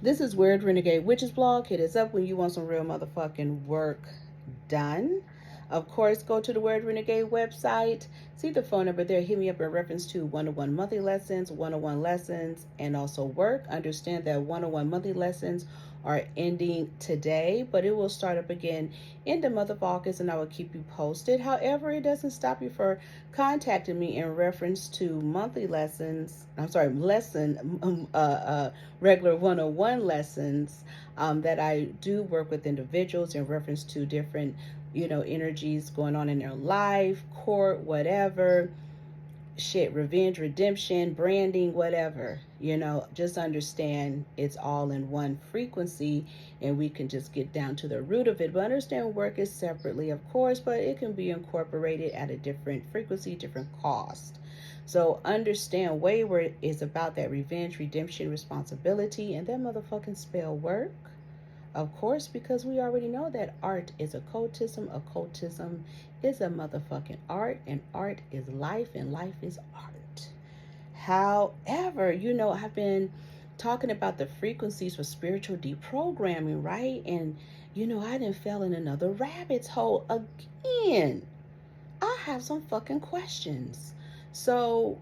This is Weird Renegade Witches blog. Hit us up when you want some real motherfucking work done. Of course, go to the Weird Renegade website. See the phone number there. Hit me up in reference to 101 monthly lessons, 101 lessons, and also work. Understand that 101 monthly lessons are ending today, but it will start up again in the month of August, and I will keep you posted. However, it doesn't stop you for contacting me in reference to monthly lessons. I'm sorry, regular 101 lessons that I do work with individuals in reference to different, energies going on in their life, court, whatever shit, revenge, redemption, branding, whatever. Just understand it's all in one frequency, and we can just get down to the root of it. But understand work is separately, of course, but it can be incorporated at a different frequency, different cost. So understand wayward is about that revenge, redemption, responsibility, and that motherfucking spell work. Of course, because we already know that art is occultism. Occultism is a motherfucking art, and art is life, and life is art. However, I've been talking about the frequencies for spiritual deprogramming, right? And, I done fell in another rabbit's hole again. I have some fucking questions. So,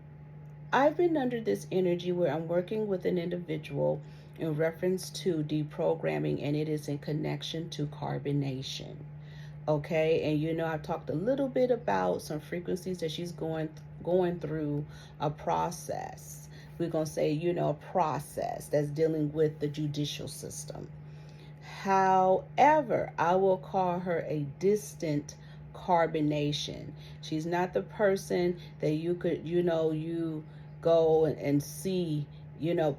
I've been under this energy where I'm working with an individual in reference to deprogramming, and it is in connection to carbonation. Okay, and I've talked a little bit about some frequencies that she's going through a process. We're gonna say, a process that's dealing with the judicial system. However, I will call her a distant carbonation. She's not the person that you could, you go and see,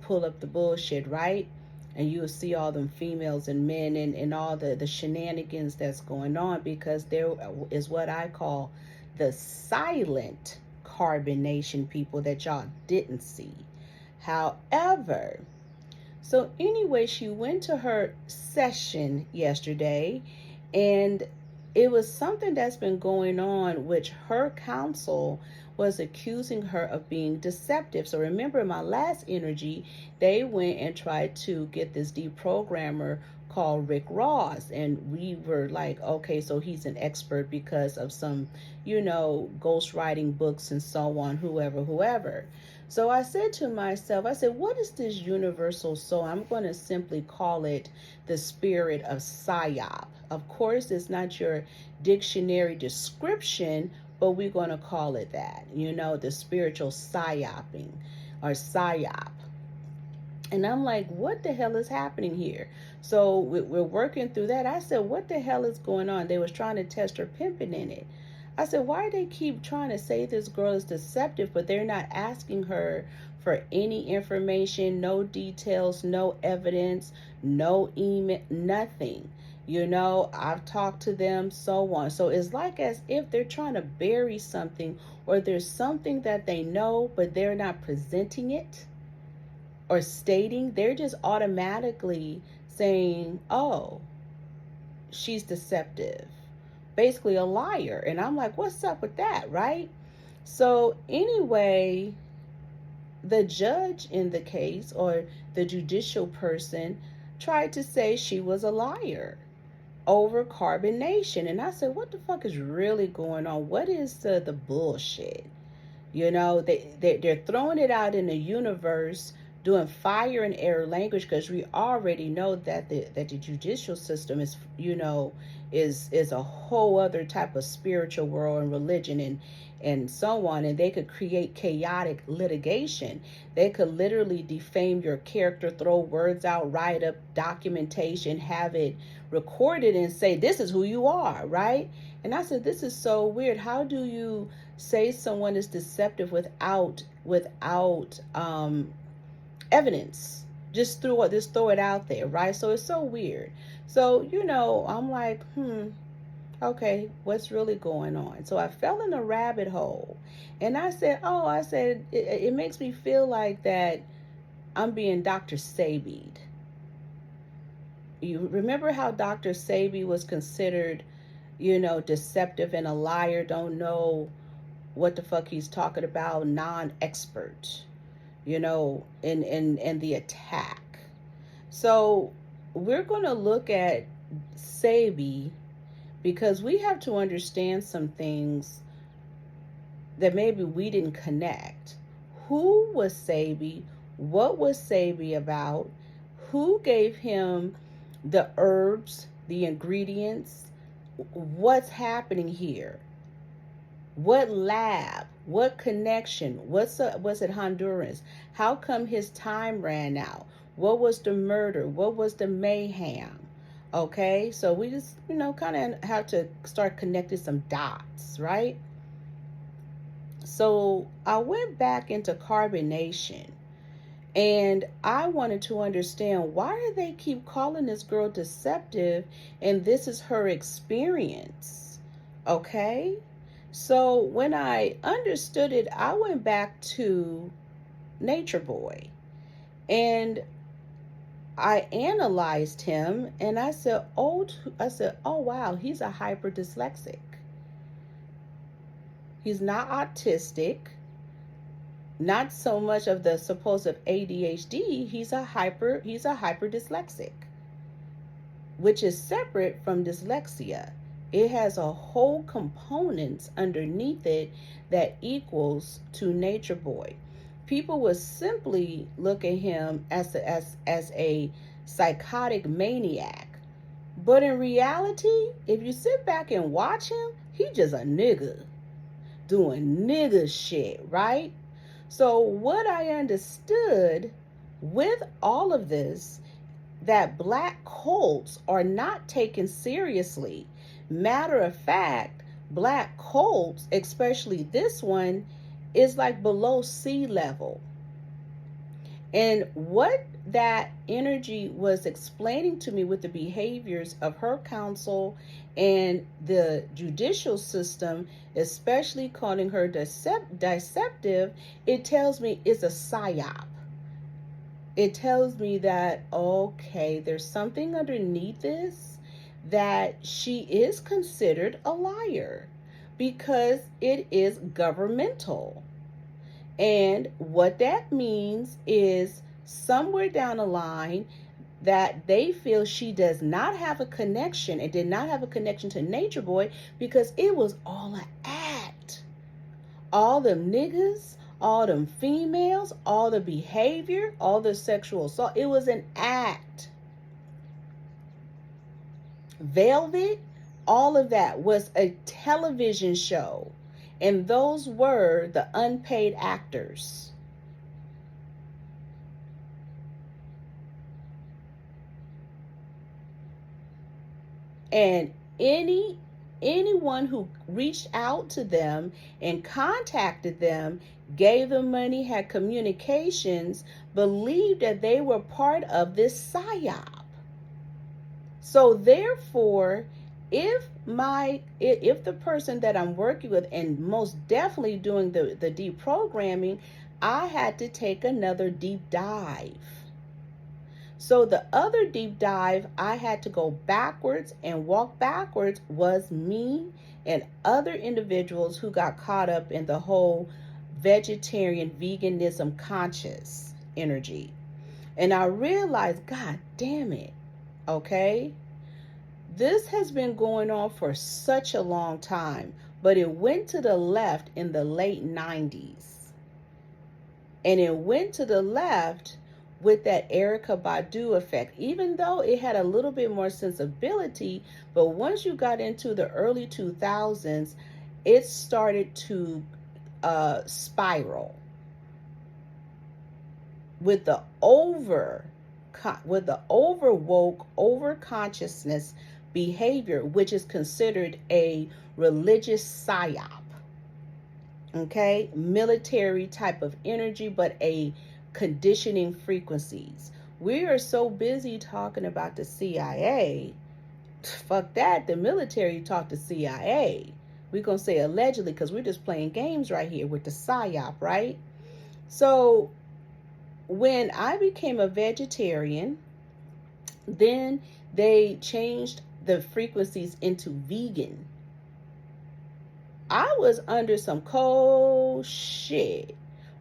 pull up the bullshit, right? And you'll see all them females and men and all the shenanigans that's going on, because there is what I call the silent carbonation people that y'all didn't see. However, so anyway, she went to her session yesterday, and it was something that's been going on, which her counsel was accusing her of being deceptive. So remember, in my last energy, they went and tried to get this deprogrammer called Rick Ross, and we were like, okay, so he's an expert because of some, ghostwriting books and so on, whoever. So I said to myself, what is this universal soul? I'm going to simply call it the spirit of Psyop. Of course, it's not your dictionary description, but we're going to call it that, the spiritual psyoping or psyop. And I'm like, what the hell is happening here? So we're working through that. I said, what the hell is going on? They was trying to test her pimping in it. I said, why do they keep trying to say this girl is deceptive, but they're not asking her for any information, no details, no evidence, no email, nothing. I've talked to them, so on. So it's like as if they're trying to bury something, or there's something that they know, but they're not presenting it or stating. They're just automatically saying, oh, she's deceptive. Basically a liar. And I'm like, what's up with that, right? So anyway, the judge in the case, or the judicial person, tried to say she was a liar over carbonation. And I said, what the fuck is really going on? What is the bullshit? They're throwing it out in the universe, doing fire and air language, because we already know that the judicial system is, is a whole other type of spiritual world and religion and so on. And they could create chaotic litigation. They could literally defame your character, throw words out, write up documentation, have it recorded, and say, this is who you are, right? And I said, this is so weird. How do you say someone is deceptive without evidence? Just throw it out there, right? So it's so weird. So, I'm like, okay, what's really going on? So I fell in a rabbit hole, and I said, it makes me feel like that I'm being Dr. Sabied. You remember how Dr. Sabi was considered, deceptive and a liar, don't know what the fuck he's talking about, non-expert, in the attack. So we're going to look at Sabi because we have to understand some things that maybe we didn't connect. Who was Sabi? What was Sabi about? Who gave him the herbs, the ingredients? What's happening here? What lab? What connection? Was it Honduras? How come his time ran out? What was the murder? What was the mayhem? Okay, so we just, kind of have to start connecting some dots, right? So I went back into carbonation, and I wanted to understand, why do they keep calling this girl deceptive, and this is her experience? Okay, so when I understood it, I went back to Nature Boy, and I analyzed him, and I said, oh wow, he's a hyper dyslexic. He's not autistic, not so much of the supposed ADHD. He's a hyper dyslexic, which is separate from dyslexia. It has a whole components underneath it that equals to Nature Boy. People would simply look at him as a psychotic maniac. But in reality, if you sit back and watch him, he just a nigga doing nigga shit, right? So what I understood with all of this, that black cults are not taken seriously. Matter of fact, black cults, especially this one, is like below sea level. And what that energy was explaining to me with the behaviors of her council and the judicial system, especially calling her deceptive, it tells me it's a psyop. It tells me that, okay, there's something underneath this, that she is considered a liar because it is governmental. And what that means is somewhere down the line that they feel she does not have a connection and did not have a connection to Nature Boy because it was all an act. All them niggas, all them females, all the behavior, all the sexual assault, it was an act. Velvet, all of that was a television show. And those were the unpaid actors. And anyone who reached out to them and contacted them, gave them money, had communications, believed that they were part of this psyop. So therefore, if the person that I'm working with, and most definitely doing the deprogramming, I had to take another deep dive. So the other deep dive I had to go backwards and walk backwards was me and other individuals who got caught up in the whole vegetarian veganism conscious energy. And I realized, God damn it, okay? This has been going on for such a long time, but it went to the left in the late 90s. And it went to the left with that Erykah Badu effect, even though it had a little bit more sensibility. But once you got into the early 2000s, it started to spiral with the over woke, over consciousness behavior, which is considered a religious psyop. Okay, military type of energy, but a conditioning frequencies. We are so busy talking about the CIA. Fuck that. The military talked to CIA. We're going to say allegedly because we're just playing games right here with the psyop, right? So when I became a vegetarian, then they changed the frequencies into vegan. I was under some cold shit.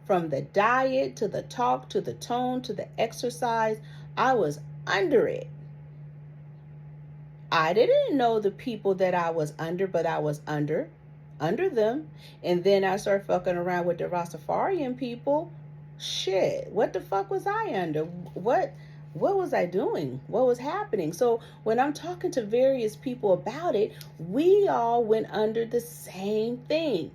From the diet to the talk to the tone to the exercise, I was under it. I didn't know the people that I was under, but I was under them. And then I started fucking around with the Rastafarian people. Shit, what the fuck was I under? What was I doing? What was happening? So when I'm talking to various people about it, we all went under the same thing.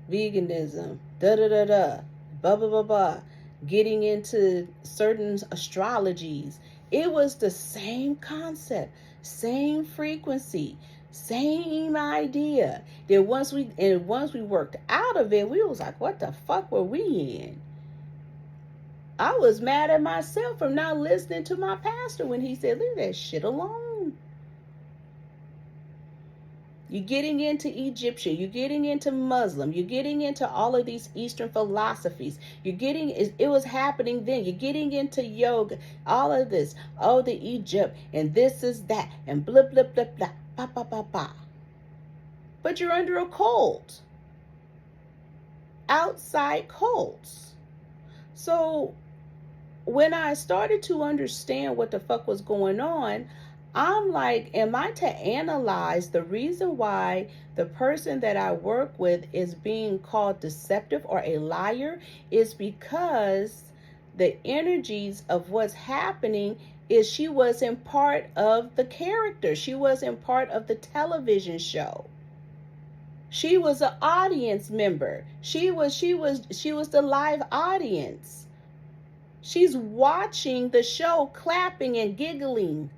Veganism, da-da-da-da, blah-blah-blah-blah, getting into certain astrologies. It was the same concept, same frequency, same idea. Then once we worked out of it, we was like, what the fuck were we in? I was mad at myself for not listening to my pastor when he said, leave that shit alone. You're getting into Egyptian, you're getting into Muslim, you're getting into all of these Eastern philosophies. It was happening then. You're getting into yoga, all of this. Oh, the Egypt, and this is that, and blah, blah, blah, blah, ba, ba, ba, ba. But you're under a cult. Outside cults. So when I started to understand what the fuck was going on, I'm like, am I to analyze the reason why the person that I work with is being called deceptive or a liar is because the energies of what's happening is she wasn't part of the character. She wasn't part of the television show. She was an audience member. She was the live audience. She's watching the show, clapping and giggling.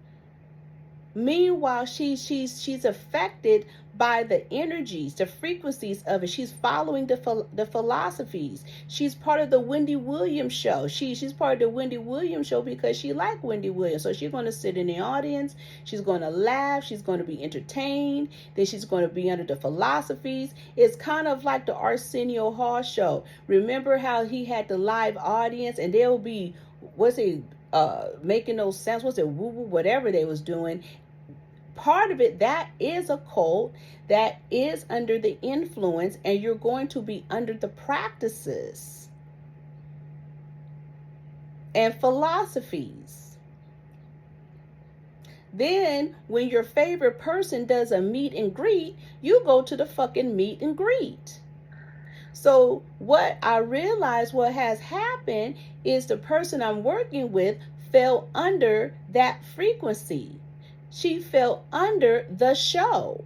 Meanwhile, she's affected by the energies, the frequencies of it. She's following the philosophies. She's part of the Wendy Williams show. She's part of the Wendy Williams show because she liked Wendy Williams. So she's going to sit in the audience. She's going to laugh. She's going to be entertained. Then she's going to be under the philosophies. It's kind of like the Arsenio Hall show. Remember how he had the live audience and they'll be, making those sounds, woo-woo, whatever they was doing. Part of it, that is a cult that is under the influence, and you're going to be under the practices and philosophies. Then when your favorite person does a meet and greet, you go to the fucking meet and greet. So what I realized what has happened is the person I'm working with fell under that frequency. She fell under the show.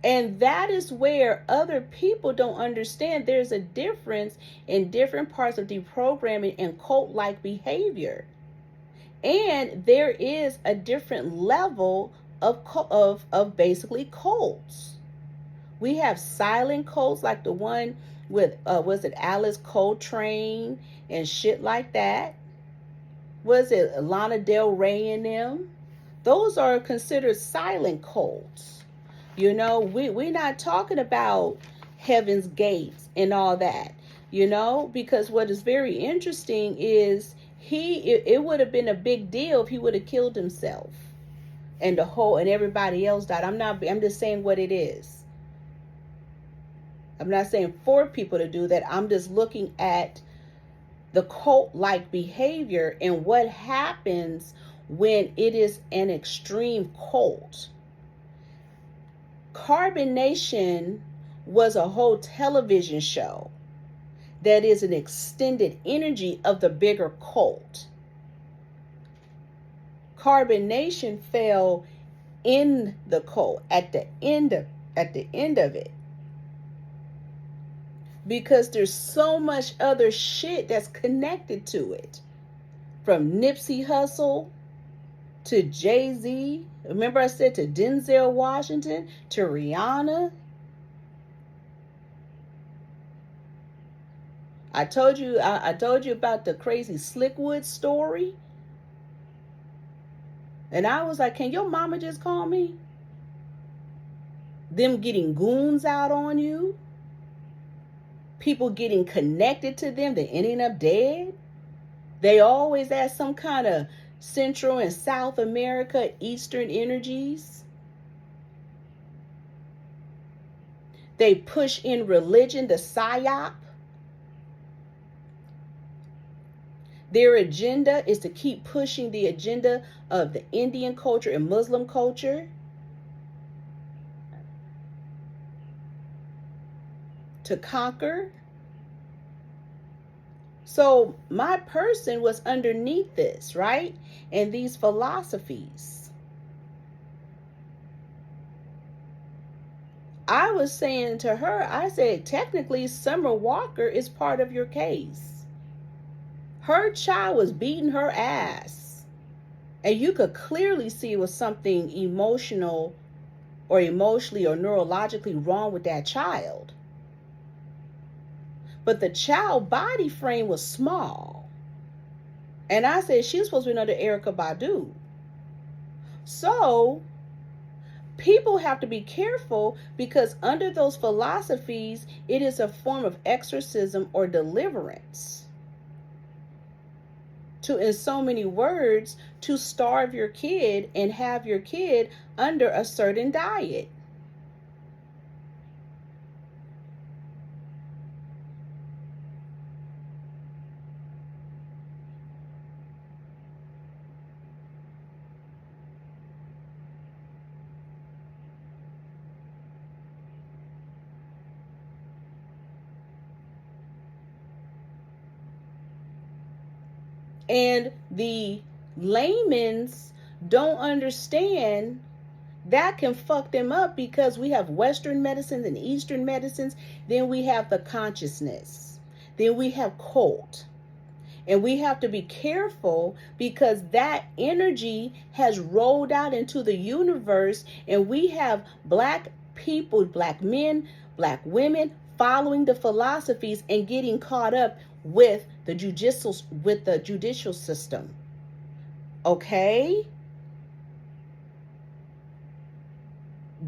And that is where other people don't understand there's a difference in different parts of deprogramming and cult-like behavior. And there is a different level of basically cults. We have silent cults like the one with, was it Alice Coltrane and shit like that? Was it Lana Del Rey and them? Those are considered silent cults. You know, we're not talking about Heaven's Gates and all that, you know, because what is very interesting is it would have been a big deal if he would have killed himself and everybody else died. I'm just saying what it is. I'm not saying for people to do that. I'm just looking at the cult-like behavior and what happens when it is an extreme cult. Carbonation was a whole television show that is an extended energy of the bigger cult. Carbonation fell in the cult at the end of it. Because there's so much other shit that's connected to it. From Nipsey Hussle to Jay-Z. Remember I said to Denzel Washington, to Rihanna. I told you about the crazy Slickwood story. And I was like, can your mama just call me? Them getting goons out on you. People getting connected to them, they ending up dead. They always have some kind of Central and South America, Eastern energies. They push in religion, the Psyop. Their agenda is to keep pushing the agenda of the Indian culture and Muslim culture, to conquer. So my person was underneath this, right? And these philosophies. I was saying to her, I said, technically, Summer Walker is part of your case. Her child was beating her ass. And you could clearly see it was something emotional or emotionally or neurologically wrong with that child. But the child body frame was small. And I said, she's supposed to be under Erykah Badu. So people have to be careful, because under those philosophies, it is a form of exorcism or deliverance. To, in so many words, to starve your kid and have your kid under a certain diet. And the layman's don't understand that can fuck them up, because we have Western medicines and Eastern medicines. Then we have the consciousness. Then we have cult. And we have to be careful, because that energy has rolled out into the universe, and we have black people, black men, black women following the philosophies and getting caught up with the judicial system. Okay?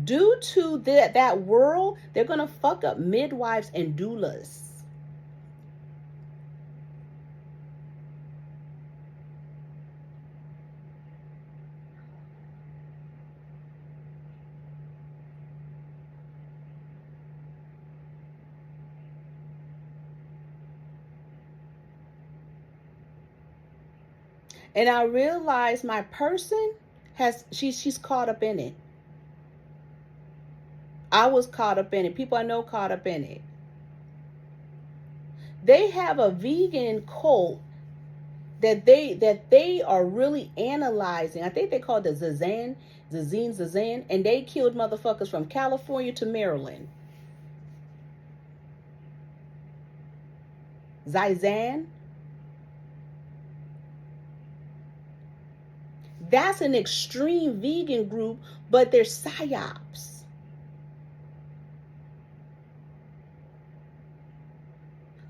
Due to that world, they're going to fuck up midwives and doulas. And I realized my person she's caught up in it. I was caught up in it. People I know caught up in it. They have a vegan cult that they are really analyzing. I think they call it the Zazan, and they killed motherfuckers from California to Maryland. Zazan. That's an extreme vegan group, but they're psyops.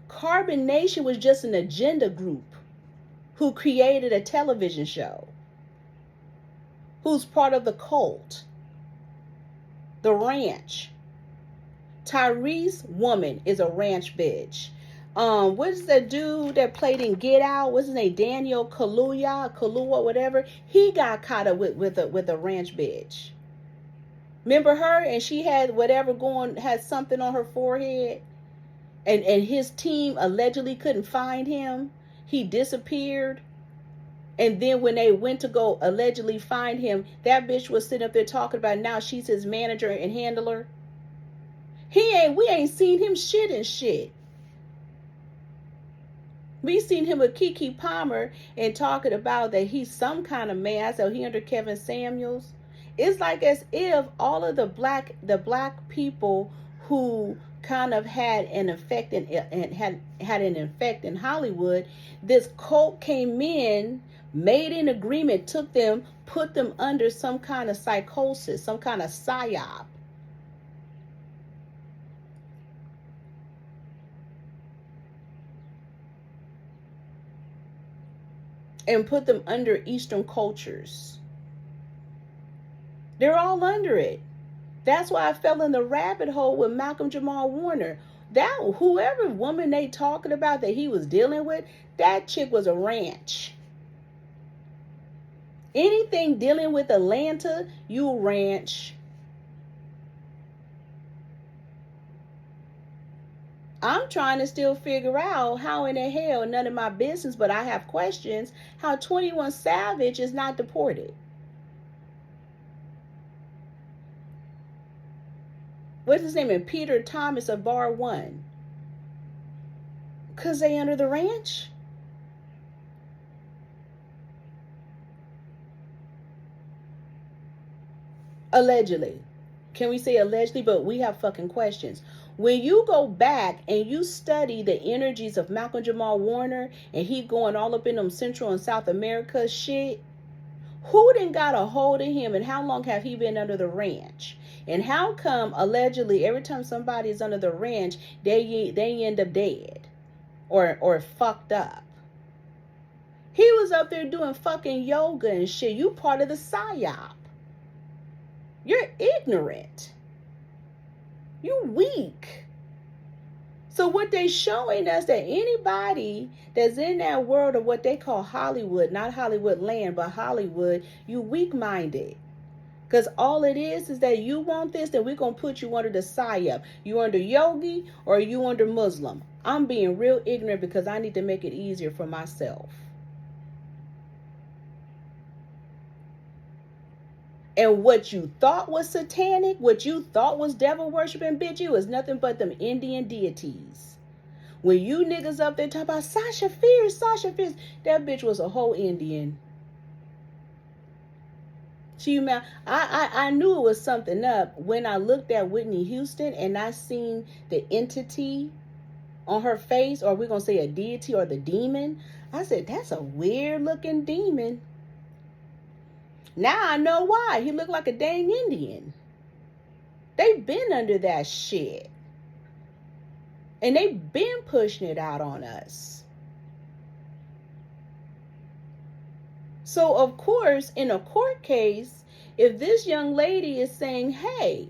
Carbon Nation was just an agenda group who created a television show, who's part of the cult, the ranch. Tyrese woman is a ranch bitch. What is that dude that played in Get Out? What's his name? Daniel Kaluuya, whatever. He got caught up with a ranch bitch. Remember her? And she had had something on her forehead. And his team allegedly couldn't find him. He disappeared. And then when they went to go allegedly find him, that bitch was sitting up there talking about now she's his manager and handler. We ain't seen him shit. We seen him with Keke Palmer and talking about that he's some kind of man. So he under Kevin Samuels. It's like as if all of the black people who kind of had an effect and had an effect in Hollywood, this cult came in, made an agreement, took them, put them under some kind of psychosis, some kind of psyop. And put them under Eastern cultures. They're all under it. That's why I fell in the rabbit hole with Malcolm Jamal Warner. That whoever woman they talking about that he was dealing with, that chick was a ranch. Anything dealing with Atlanta, you ranch. I'm trying to still figure out how in the hell, none of my business, but I have questions, how 21 Savage is not deported. What's his name? And Peter Thomas of Bar 1. Because they under the ranch? Allegedly. Can we say allegedly? But we have fucking questions. When you go back and you study the energies of Malcolm Jamal Warner and he going all up in them Central and South America shit, who done got a hold of him and how long have he been under the ranch? And how come allegedly every time somebody is under the ranch, they end up dead or fucked up? He was up there doing fucking yoga and shit. You part of the Psyop. You're ignorant. You weak. So what they showing us that anybody that's in that world of what they call Hollywood, not Hollywood land, but Hollywood, you weak-minded. Because all it is that you want this, then we're going to put you under the Psyop. You under Yogi or you under Muslim. I'm being real ignorant because I need to make it easier for myself. And what you thought was satanic, what you thought was devil worshiping, bitch, it was nothing but them Indian deities. When you niggas up there talking about Sasha Fierce, that bitch was a whole Indian. I knew it was something up when I looked at Whitney Houston and I seen the entity on her face, or we're going to say a deity or the demon. I said, that's a weird looking demon. Now I know why. He looked like a dang Indian. They've been under that shit. And they've been pushing it out on us. So, of course, in a court case, if this young lady is saying, hey,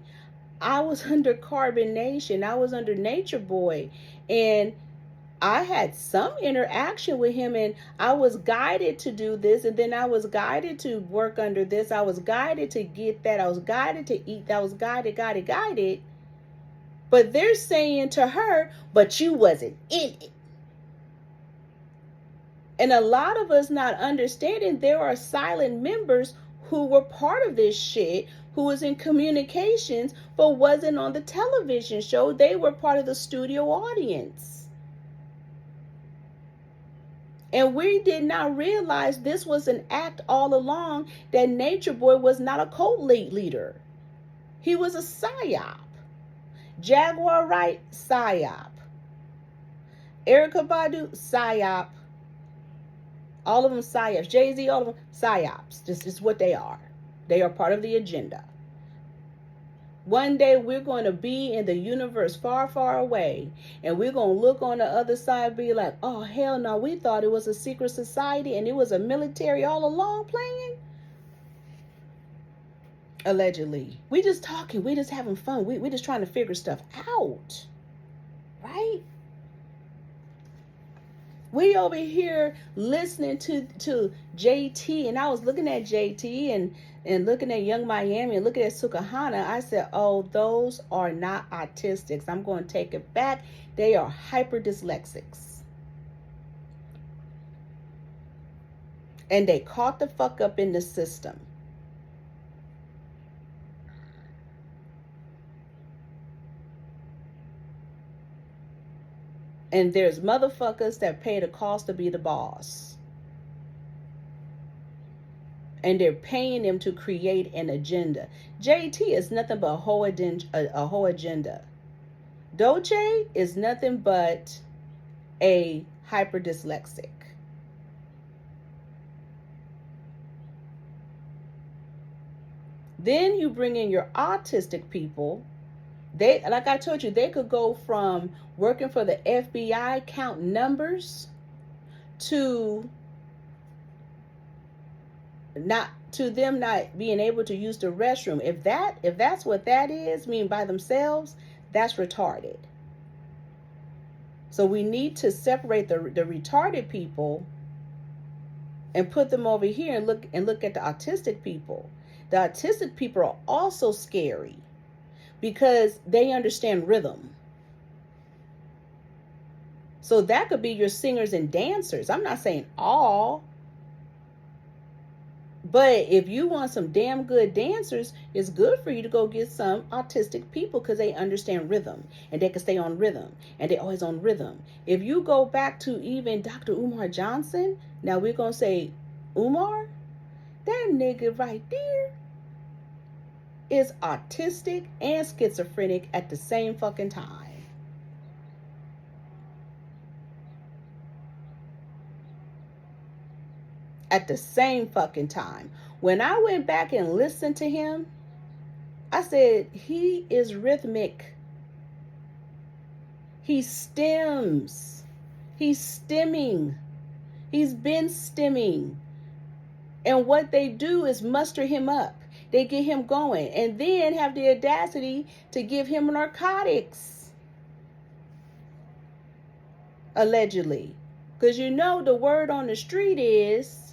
I was under carbonation, I was under Nature Boy, and I had some interaction with him and I was guided to do this, and then I was guided to work under this, I was guided to get that, I was guided to eat that, I was guided. But they're saying to her, but you wasn't in it. And a lot of us not understanding there are silent members who were part of this shit, who was in communications, but wasn't on the television show. They were part of the studio audience. And we did not realize this was an act all along, that Nature Boy was not a cult leader. He was a Psyop. Jaguar Wright, Psyop. Erykah Badu, Psyop. All of them Psyops. Jay-Z, all of them Psyops. This is what they are. They are part of the agenda. One day we're going to be in the universe far, far away, and we're going to look on the other side and be like, oh, hell no, we thought it was a secret society and it was a military all along playing. Allegedly. We just talking. We just having fun. We just trying to figure stuff out. Right? We over here listening to JT, and I was looking at JT and looking at Young Miami and looking at Sukahana. I said, oh, those are not autistics. I'm going to take it back. They are hyper dyslexics. And they caught the fuck up in the system. And there's motherfuckers that pay the cost to be the boss. And they're paying them to create an agenda. JT is nothing but a whole agenda. Dolce is nothing but a hyper dyslexic. Then you bring in your autistic people. They, like I told you, they could go from working for the FBI, count numbers, to them not being able to use the restroom. If that's what that is, mean by themselves, that's retarded. So we need to separate the retarded people and put them over here and look at the autistic people. The autistic people are also scary, because they understand rhythm. So that could be your singers and dancers. I'm not saying all. But if you want some damn good dancers, it's good for you to go get some autistic people because they understand rhythm and they can stay on rhythm and they're always on rhythm. If you go back to even Dr. Umar Johnson, now we're going to say Umar, that nigga right there is autistic and schizophrenic at the same fucking time. At the same fucking time. When I went back and listened to him, I said, he is rhythmic. He stems. He's stemming. He's been stemming. And what they do is muster him up. They get him going and then have the audacity to give him narcotics. Allegedly. Because you know the word on the street is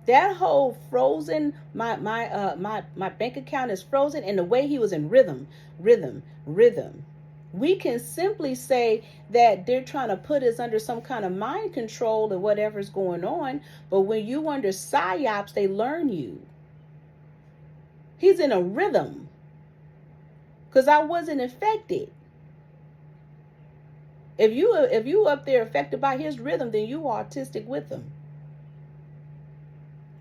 that whole frozen, my bank account is frozen, and the way he was in rhythm. We can simply say that they're trying to put us under some kind of mind control of whatever's going on. But when you under psyops, they learn you. He's in a rhythm. Because I wasn't affected. If you up there affected by his rhythm, then you are autistic with him.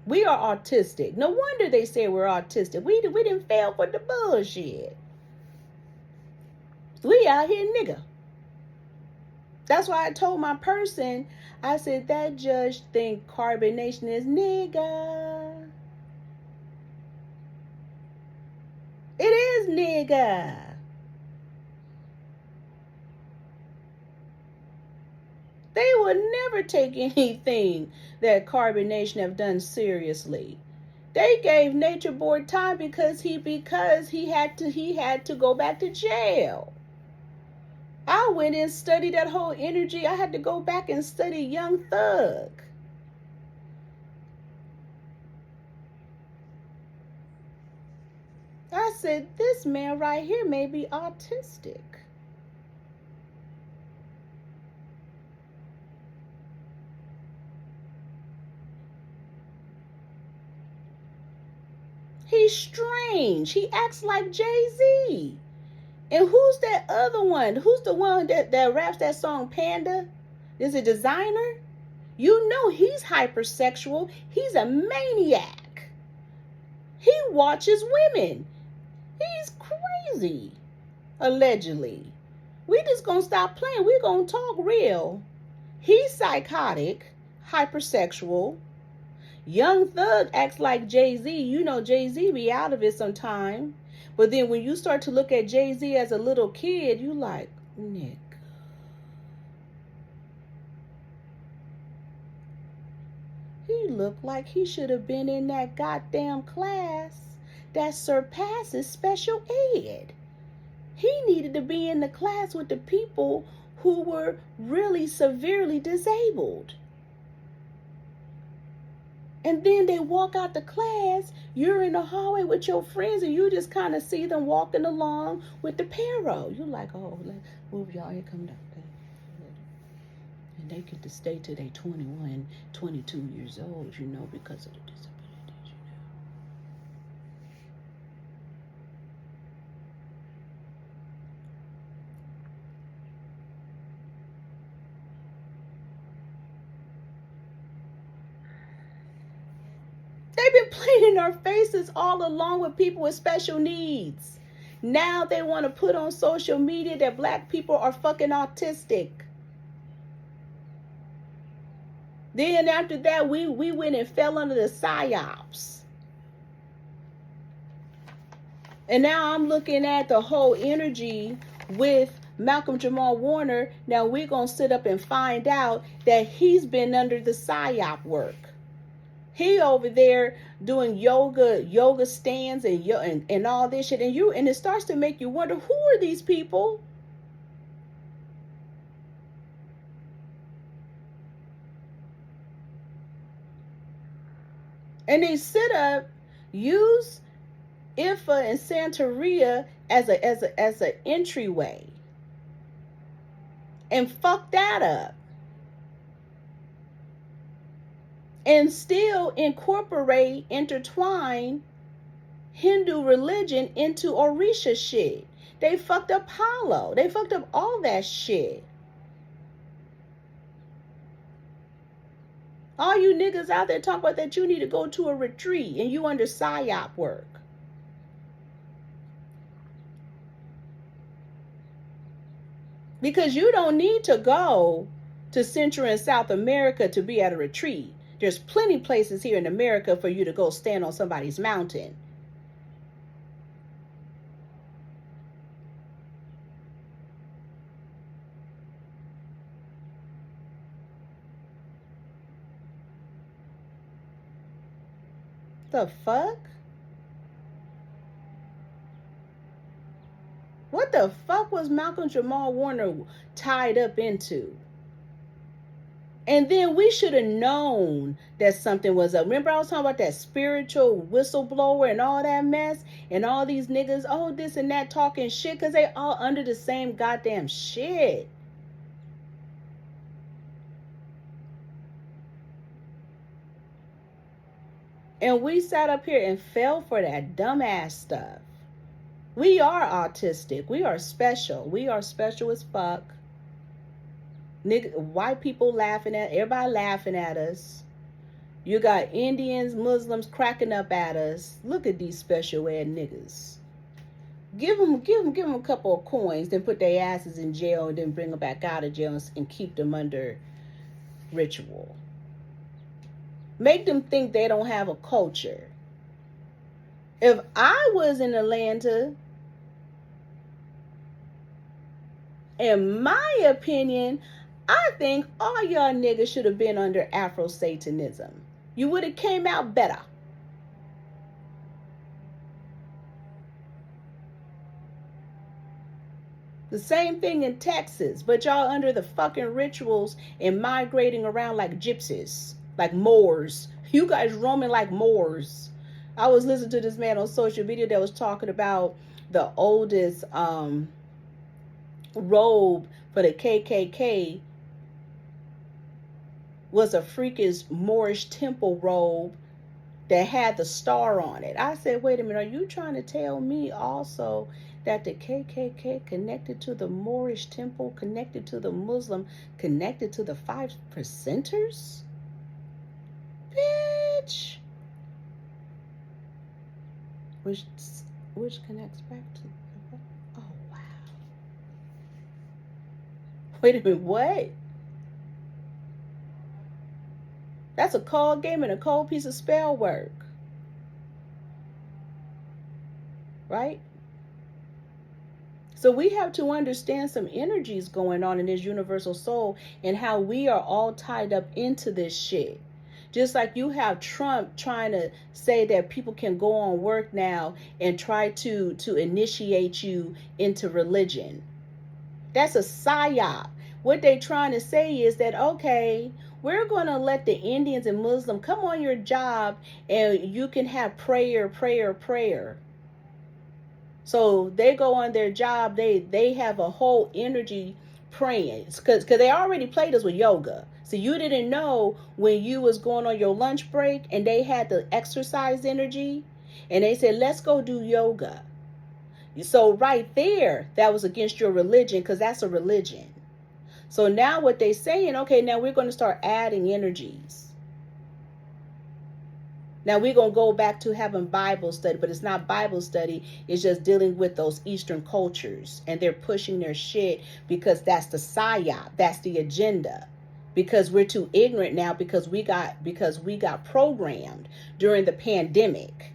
We are autistic. No wonder they say we're autistic. We didn't fail for the bullshit. We out here, nigga. That's why I told my person, I said, that judge think carbonation is nigga. It is nigga. They would never take anything that carbonation have done seriously. They gave Nature Board time because he had to go back to jail. I went and studied that whole energy. I had to go back and study Young Thug. I said, this man right here may be autistic. He's strange. He acts like Jay-Z. And who's that other one? Who's the one that raps that song Panda? Is a designer? You know he's hypersexual. He's a maniac. He watches women. He's crazy. Allegedly. We just gonna stop playing. We're gonna talk real. He's psychotic, hypersexual. Young Thug acts like Jay-Z. You know Jay-Z be out of it sometime. But then when you start to look at Jay-Z as a little kid, you like, Nick. He looked like he should have been in that goddamn class that surpasses special ed. He needed to be in the class with the people who were really severely disabled. And then they walk out the class, you're in the hallway with your friends, and you just kind of see them walking along with the paro. You're like, oh, let's move y'all, here come down. And they get to stay till they 21, 22 years old, you know, because of the disabilities, you know. They've been playing in our faces all along with people with special needs. Now they want to put on social media that black people are fucking autistic. Then after that, we went and fell under the psyops. And now I'm looking at the whole energy with Malcolm Jamal Warner. Now we're going to sit up and find out that he's been under the psyop work. He over there doing yoga stands and all this shit. And it starts to make you wonder, who are these people? And they sit up, use Ifa and Santeria as an entryway and fuck that up and still intertwine Hindu religion into Orisha shit. They fucked up Palo. They fucked up all that shit. All you niggas out there talk about that you need to go to a retreat and you under Psyop work. Because you don't need to go to Central and South America to be at a retreat. There's plenty places here in America for you to go stand on somebody's mountain. The fuck? What the fuck was Malcolm Jamal Warner tied up into? And then we should have known that something was up. Remember I was talking about that spiritual whistleblower and all that mess? And all these niggas, oh, this and that, talking shit because they all under the same goddamn shit. And we sat up here and fell for that dumbass stuff. We are autistic. We are special. We are special as fuck. Nigga, white people laughing at, everybody laughing at us. You got Indians, Muslims cracking up at us. Look at these special ed niggas. Give them a couple of coins, then put their asses in jail and then bring them back out of jail and keep them under ritual. Make them think they don't have a culture. If I was in Atlanta, in my opinion, I think all y'all niggas should have been under Afro-Satanism. You would have came out better. The same thing in Texas, but y'all under the fucking rituals and migrating around like gypsies, like Moors. You guys roaming like Moors. I was listening to this man on social media that was talking about the oldest robe for the KKK was a freakish Moorish temple robe that had the star on it. I said, wait a minute, are you trying to tell me also that the KKK connected to the Moorish temple, connected to the Muslim, connected to the 5%ers? Bitch. Which connects back to, oh wow. Wait a minute, what? That's a cold game and a cold piece of spell work. Right? So we have to understand some energies going on in this universal soul and how we are all tied up into this shit. Just like you have Trump trying to say that people can go on work now and try to initiate you into religion. That's a psyop. What they trying to say is that, okay, we're going to let the Indians and Muslims come on your job and you can have prayer. So they go on their job, they have a whole energy praying. Because they already played us with yoga. So you didn't know when you was going on your lunch break and they had the exercise energy and they said, let's go do yoga. So right there, that was against your religion because that's a religion. So now what they saying, okay, now we're going to start adding energies. Now we're going to go back to having Bible study, but it's not Bible study. It's just dealing with those Eastern cultures and they're pushing their shit because that's the psyop. That's the agenda. Because we're too ignorant now because we got programmed during the pandemic.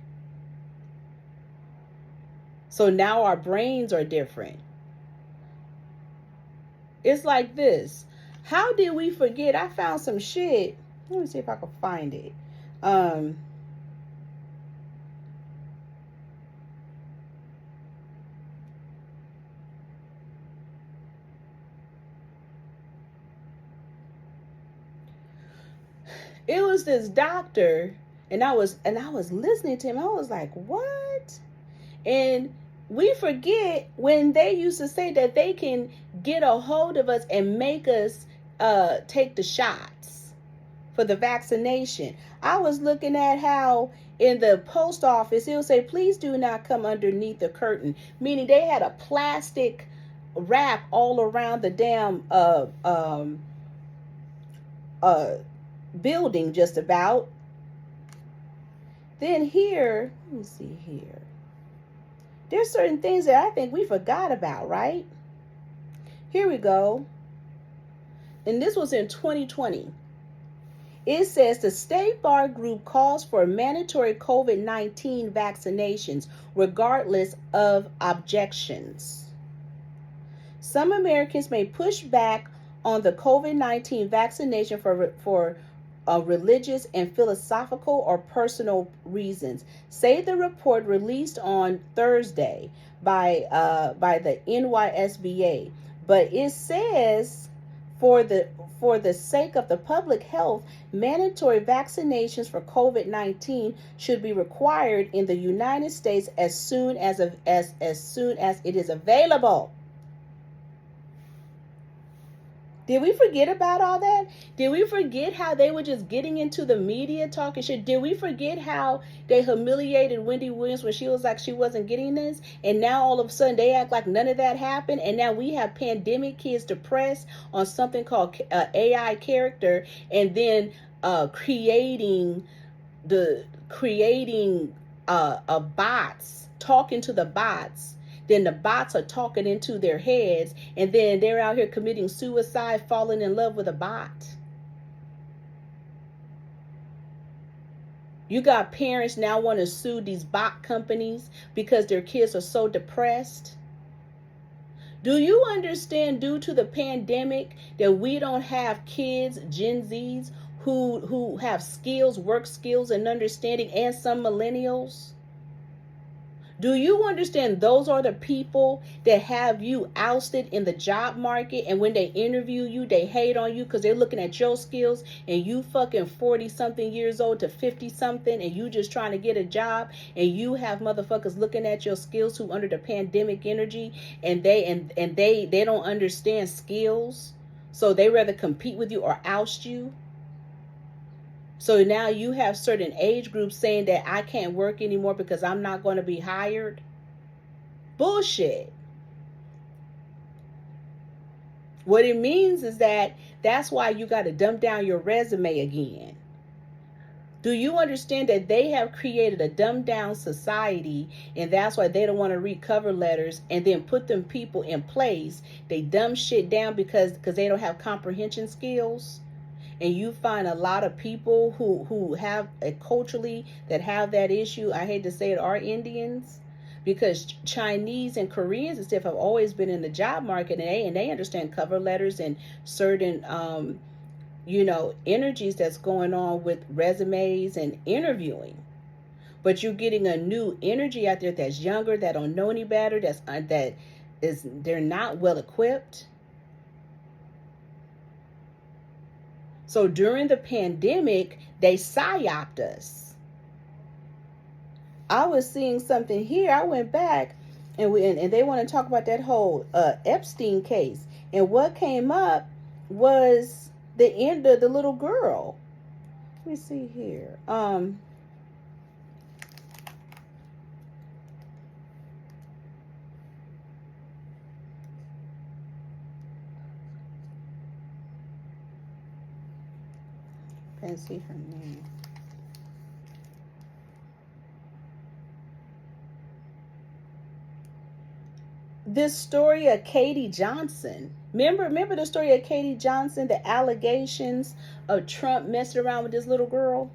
So now our brains are different. It's like this. How did we forget? I found some shit. Let me see if I can find it. It was this doctor, and I was listening to him. I was like, what? And we forget when they used to say that they can get a hold of us and make us take the shots for the vaccination. I was looking at how in the post office it'll say, please do not come underneath the curtain, meaning they had a plastic wrap all around the damn building just about. Then here, let me see here. There's certain things that I think we forgot about, right? Here we go. And this was in 2020. It says the State Bar Group calls for mandatory COVID-19 vaccinations regardless of objections. Some Americans may push back on the COVID-19 vaccination for religious and philosophical or personal reasons, say the report released on Thursday by the NYSBA. But it says, for the sake of the public health, mandatory vaccinations for COVID-19 should be required in the United States as soon as it is available. Did we forget about all that? Did we forget how they were just getting into the media talking shit? Did we forget how they humiliated Wendy Williams when she was like she wasn't getting this? And now all of a sudden they act like none of that happened. And now we have pandemic kids depressed on something called AI character, and then creating bots, talking to the bots. Then the bots are talking into their heads, and then they're out here committing suicide, falling in love with a bot. You got parents now want to sue these bot companies because their kids are so depressed. Do you understand, due to the pandemic, that we don't have kids, Gen Zs, who have skills, work skills and understanding, and some millennials? Do you understand those are the people that have you ousted in the job market, and when they interview you, they hate on you because they're looking at your skills, and you fucking 40-something years old to 50-something, and you just trying to get a job, and you have motherfuckers looking at your skills who under the pandemic energy, and they don't understand skills, so they rather compete with you or oust you. So now you have certain age groups saying that I can't work anymore because I'm not going to be hired. Bullshit. What it means is that's why you got to dump down your resume again. Do you understand that they have created a dumbed down society, and that's why they don't want to read cover letters and then put them people in place? They dumb shit down because they don't have comprehension skills. And you find a lot of people who have culturally that have that issue, I hate to say it, are Indians, because Chinese and Koreans and stuff have always been in the job market, and they understand cover letters and certain energies that's going on with resumes and interviewing. But you're getting a new energy out there that's younger, that don't know any better, they're not well equipped. So during the pandemic, they psyoped us. I was seeing something here. I went back and they want to talk about that whole Epstein case. And what came up was the end of the little girl. Let me see here. Can't see her name. This story of Katie Johnson. Remember the story of Katie Johnson, the allegations of Trump messing around with this little girl?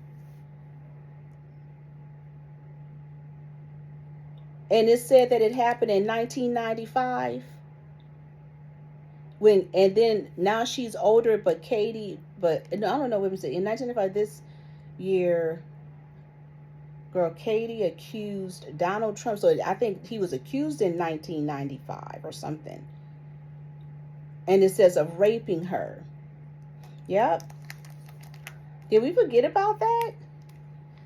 And it said that it happened in 1995. And then now she's older, but I don't know what was it, in 1995, this year, girl, Katie accused Donald Trump. So I think he was accused in 1995 or something. And it says of raping her. Yep. Did we forget about that?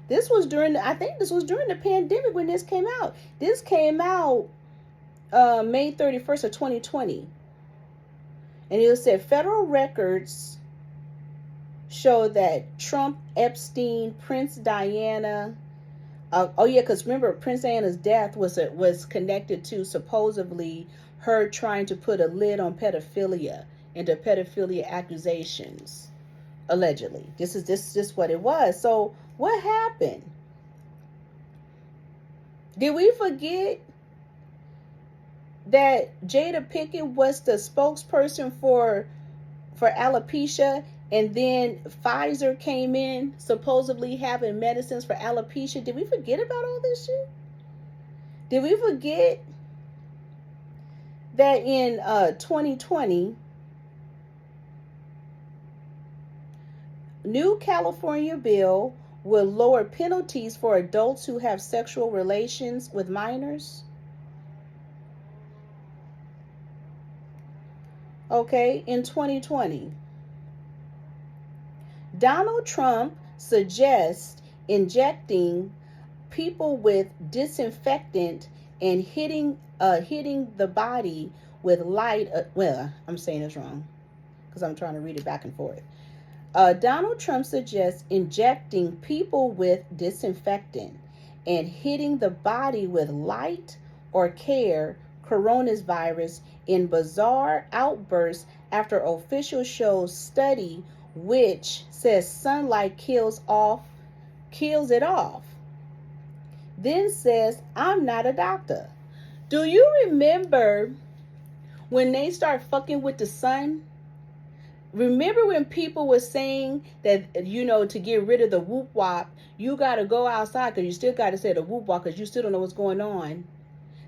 I think this was during the pandemic when this came out. This came out May 31st of 2020. And it said federal records show that Trump, Epstein, Prince Diana. Oh yeah, because remember, Prince Diana's death was connected to supposedly her trying to put a lid on pedophilia into pedophilia accusations, allegedly. This is what it was. So what happened? Did we forget that Jada Pinkett was the spokesperson for alopecia, and then Pfizer came in supposedly having medicines for alopecia? Did we forget about all this shit? Did we forget that in 2020, new California bill will lower penalties for adults who have sexual relations with minors? Okay, in 2020, Donald Trump suggests injecting people with disinfectant and hitting the body with light. Well, I'm saying this wrong because I'm trying to read it back and forth. Donald Trump suggests injecting people with disinfectant and hitting the body with light or care coronavirus in bizarre outbursts after officials show study which says sunlight kills it off. Then says, I'm not a doctor. Do you remember when they start fucking with the sun? Remember when people were saying that, you know, to get rid of the whoop wop, you got to go outside because you still got to say the whoop wop because you still don't know what's going on.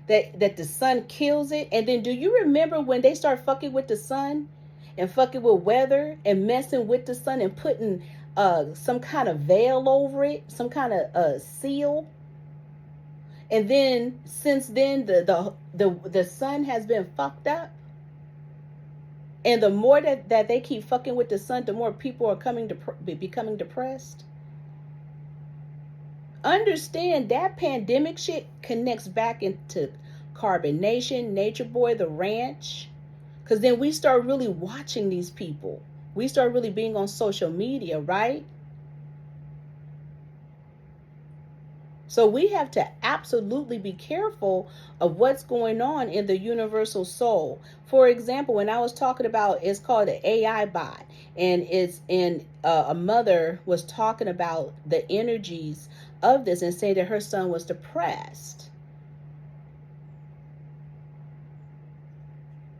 That the sun kills it. And then do you remember when they start fucking with the sun and fucking with weather and messing with the sun and putting some kind of veil over it, some kind of seal? And then since then the sun has been fucked up. And the more that they keep fucking with the sun, the more people are becoming depressed. Understand that pandemic shit connects back into carbonation, Nature Boy, the ranch. Because then we start really watching these people. We start really being on social media, right? So we have to absolutely be careful of what's going on in the universal soul. For example, when I was talking about, it's called an AI bot, and it's in a mother was talking about the energies of this and saying that her son was depressed.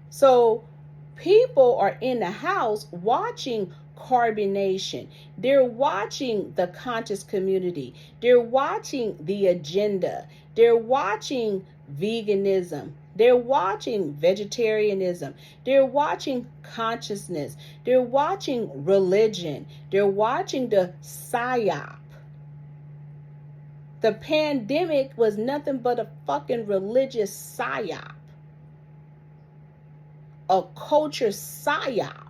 So people are in the house watching carbonation. They're watching the conscious community. They're watching the agenda. They're watching veganism. They're watching vegetarianism. They're watching consciousness. They're watching religion. They're watching the Psyop. The pandemic was nothing but a fucking religious Psyop. A culture Psyop.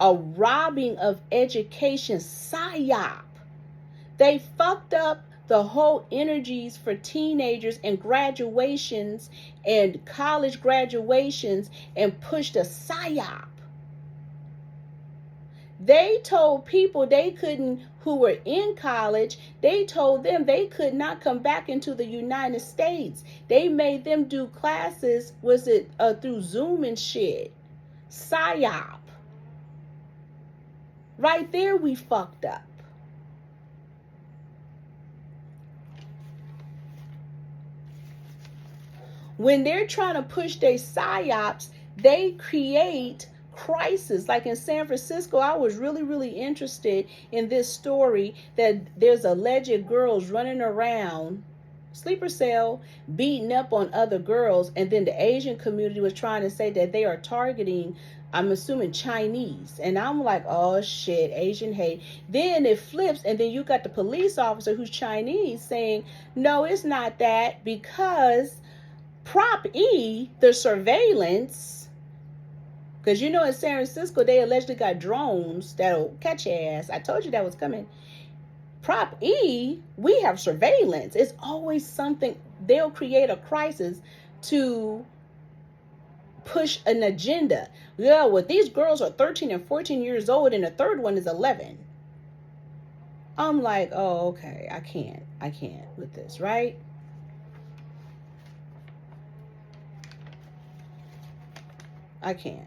A robbing of education Psyop. They fucked up the whole energies for teenagers and graduations and college graduations and pushed a Psyop. They told people they couldn't, who were in college, they told them they could not come back into the United States. They made them do classes, through Zoom and shit. Psyop. Right there, we fucked up. When they're trying to push their psyops, they create crisis. Like in San Francisco, I was really, really interested in this story that there's alleged girls running around, sleeper cell, beating up on other girls. And then the Asian community was trying to say that they are targeting, I'm assuming, Chinese. And I'm like, oh shit, Asian hate. Then it flips, and then you got the police officer who's Chinese saying, no, it's not that, because Prop E, the surveillance, because you know in San Francisco they allegedly got drones that'll catch your ass. I told you that was coming. Prop E, we have surveillance. It's always something. They'll create a crisis to push an agenda. Yeah, well, these girls are 13 and 14 years old and the third one is 11. I'm like, oh, okay, I can't with this, right? I can't.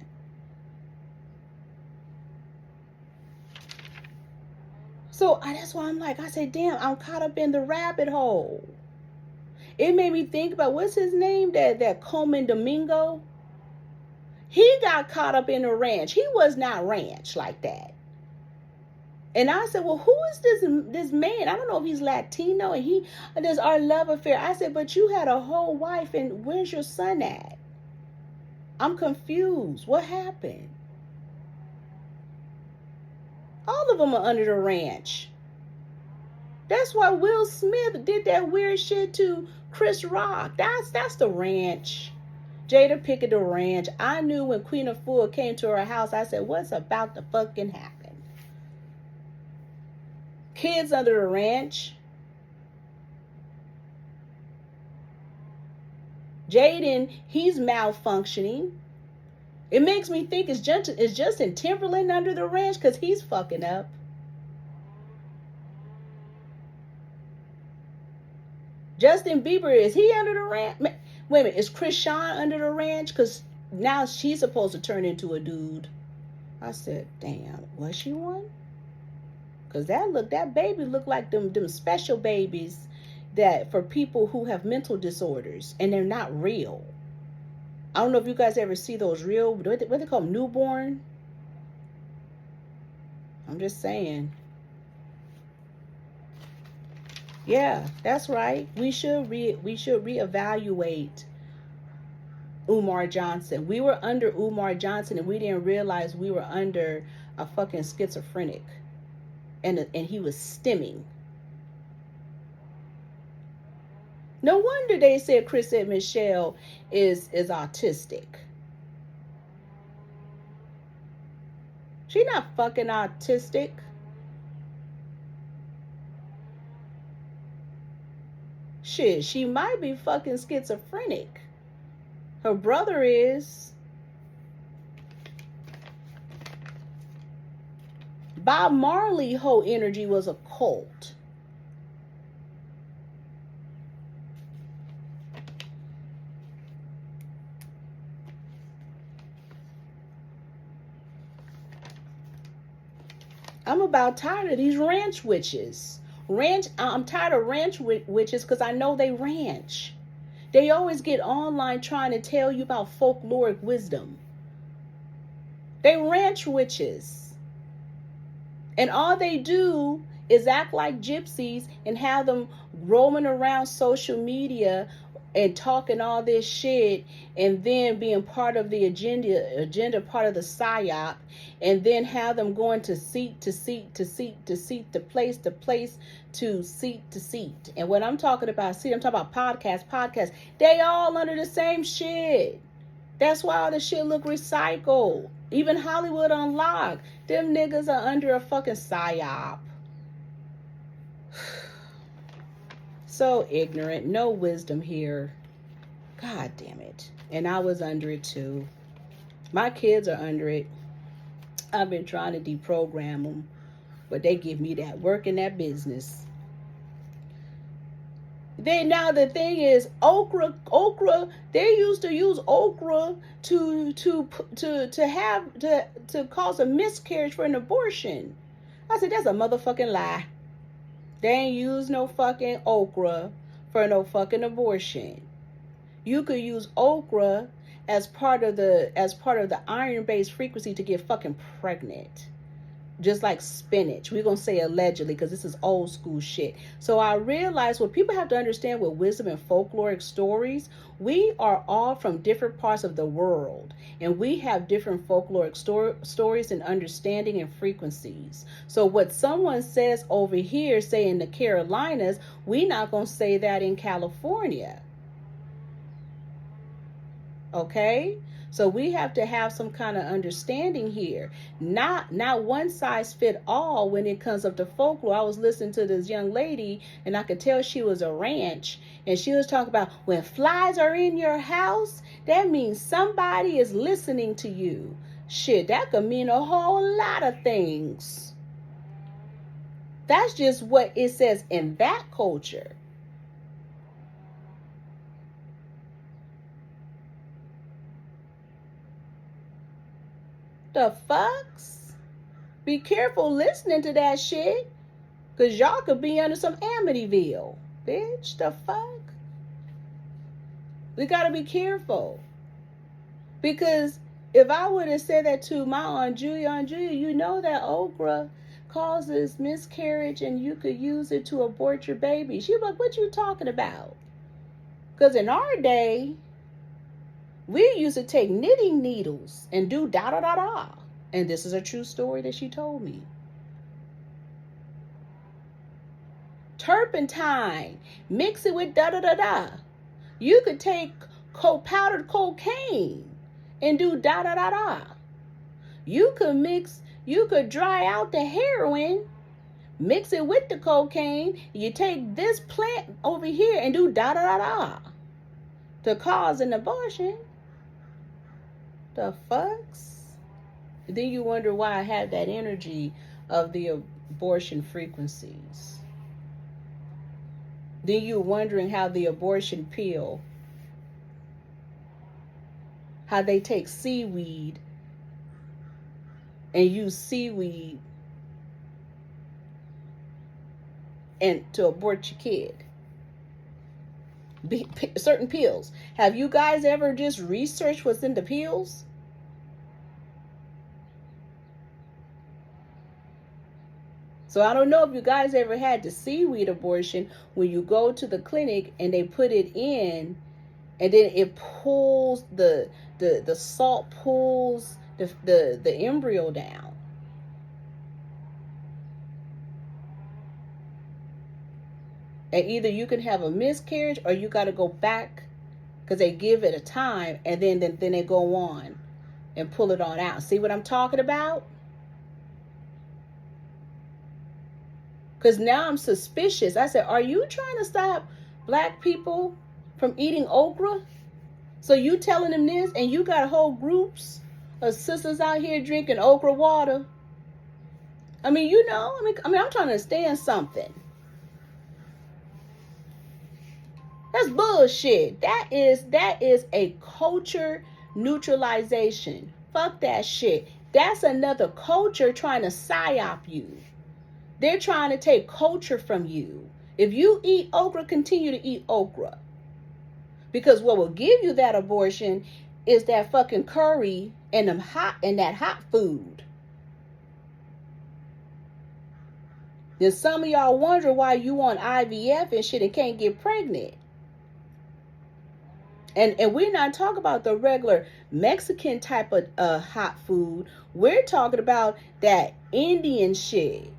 So that's why I'm like, I say, damn, I'm caught up in the rabbit hole. It made me think about, what's his name? That Coleman Domingo. He got caught up in a ranch. He was not ranch like that. And I said, well, who is this man? I don't know if he's Latino and there's our love affair. I said, but you had a whole wife and where's your son at? I'm confused. What happened? All of them are under the ranch. That's why Will Smith did that weird shit to Chris Rock. That's the ranch. Jada Pinkett the ranch. I knew when Queen Afua came to her house, I said, what's about to fucking happen? Kids under the ranch. Jaden, he's malfunctioning. It makes me think is Justin Timberland under the ranch because he's fucking up. Justin Bieber, is he under the ranch? Wait a minute, is Chris Sean under the ranch? Because now she's supposed to turn into a dude. I said, damn, was she one? Because that baby looked like them special babies that for people who have mental disorders and they're not real. I don't know if you guys ever see those real, what they call them, newborn? I'm just saying. Yeah, that's right. We should reevaluate Umar Johnson. We were under Umar Johnson and we didn't realize we were under a fucking schizophrenic. And he was stimming. No wonder they said Chrisette Michelle is autistic. She not fucking autistic. Shit, she might be fucking schizophrenic. Her brother is. Bob Marley's whole energy was occult. I'm about tired of these ranch witches. I'm tired of ranch witches because I know they ranch. They always get online trying to tell you about folkloric wisdom. They ranch witches. And all they do is act like gypsies and have them roaming around social media and talking all this shit and then being part of the agenda part of the Psyop, and then have them going to seat to seat to seat to seat to place to place to seat to seat. And when I'm talking about seat, I'm talking about podcasts. They all under the same shit. That's why all the shit look recycled. Even Hollywood Unlocked. Them niggas are under a fucking psyop. So ignorant. No wisdom here. God damn it. And I was under it too. My kids are under it. I've been trying to deprogram them. But they give me that work in that business. Now the thing is, okra, they used to use okra to cause a miscarriage for an abortion. I said, that's a motherfucking lie. They ain't use no fucking okra for no fucking abortion. You could use okra as part of the iron-based frequency to get fucking pregnant. Just like spinach. We're going to say allegedly because this is old school shit. So I realized what people have to understand with wisdom and folkloric stories, we are all from different parts of the world. And we have different folkloric stories and understanding and frequencies. So what someone says over here, say in the Carolinas, we not going to say that in California. Okay? So we have to have some kind of understanding here. Not one size fit all when it comes up to folklore. I was listening to this young lady, and I could tell she was a ranch, and she was talking about when flies are in your house, that means somebody is listening to you. Shit, that could mean a whole lot of things. That's just what it says in that culture. The fucks? Be careful listening to that shit, because y'all could be under some Amityville. Bitch, the fuck? We gotta be careful. Because if I would have said that to my Aunt Julia, you know that okra causes miscarriage and you could use it to abort your baby. She was like, what you talking about? Because in our day, we used to take knitting needles and do da-da-da-da. And this is a true story that she told me. Turpentine, mix it with da-da-da-da. You could take powdered cocaine and do da-da-da-da. You could dry out the heroin, mix it with the cocaine. You take this plant over here and do da-da-da-da to cause an abortion. The fucks? Then you wonder why I have that energy of the abortion frequencies. Then you're wondering how the abortion pill, how they take seaweed and use seaweed and to abort your kid. Certain pills. Have you guys ever just researched what's in the pills? So I don't know if you guys ever had the seaweed abortion when you go to the clinic and they put it in and then it pulls the salt pulls the embryo down. And either you can have a miscarriage or you got to go back because they give it a time and then they go on and pull it on out. See what I'm talking about? Because now I'm suspicious. I said, are you trying to stop black people from eating okra? So you telling them this and you got whole groups of sisters out here drinking okra water? I mean, you know, I mean, I'm trying to understand something. That's bullshit. That is a culture neutralization. Fuck that shit. That's another culture trying to psyop you. They're trying to take culture from you. If you eat okra, continue to eat okra. Because what will give you that abortion is that fucking curry and that hot food. Then some of y'all wonder why you on IVF and shit and can't get pregnant. And we're not talking about the regular Mexican type of hot food. We're talking about that Indian shit.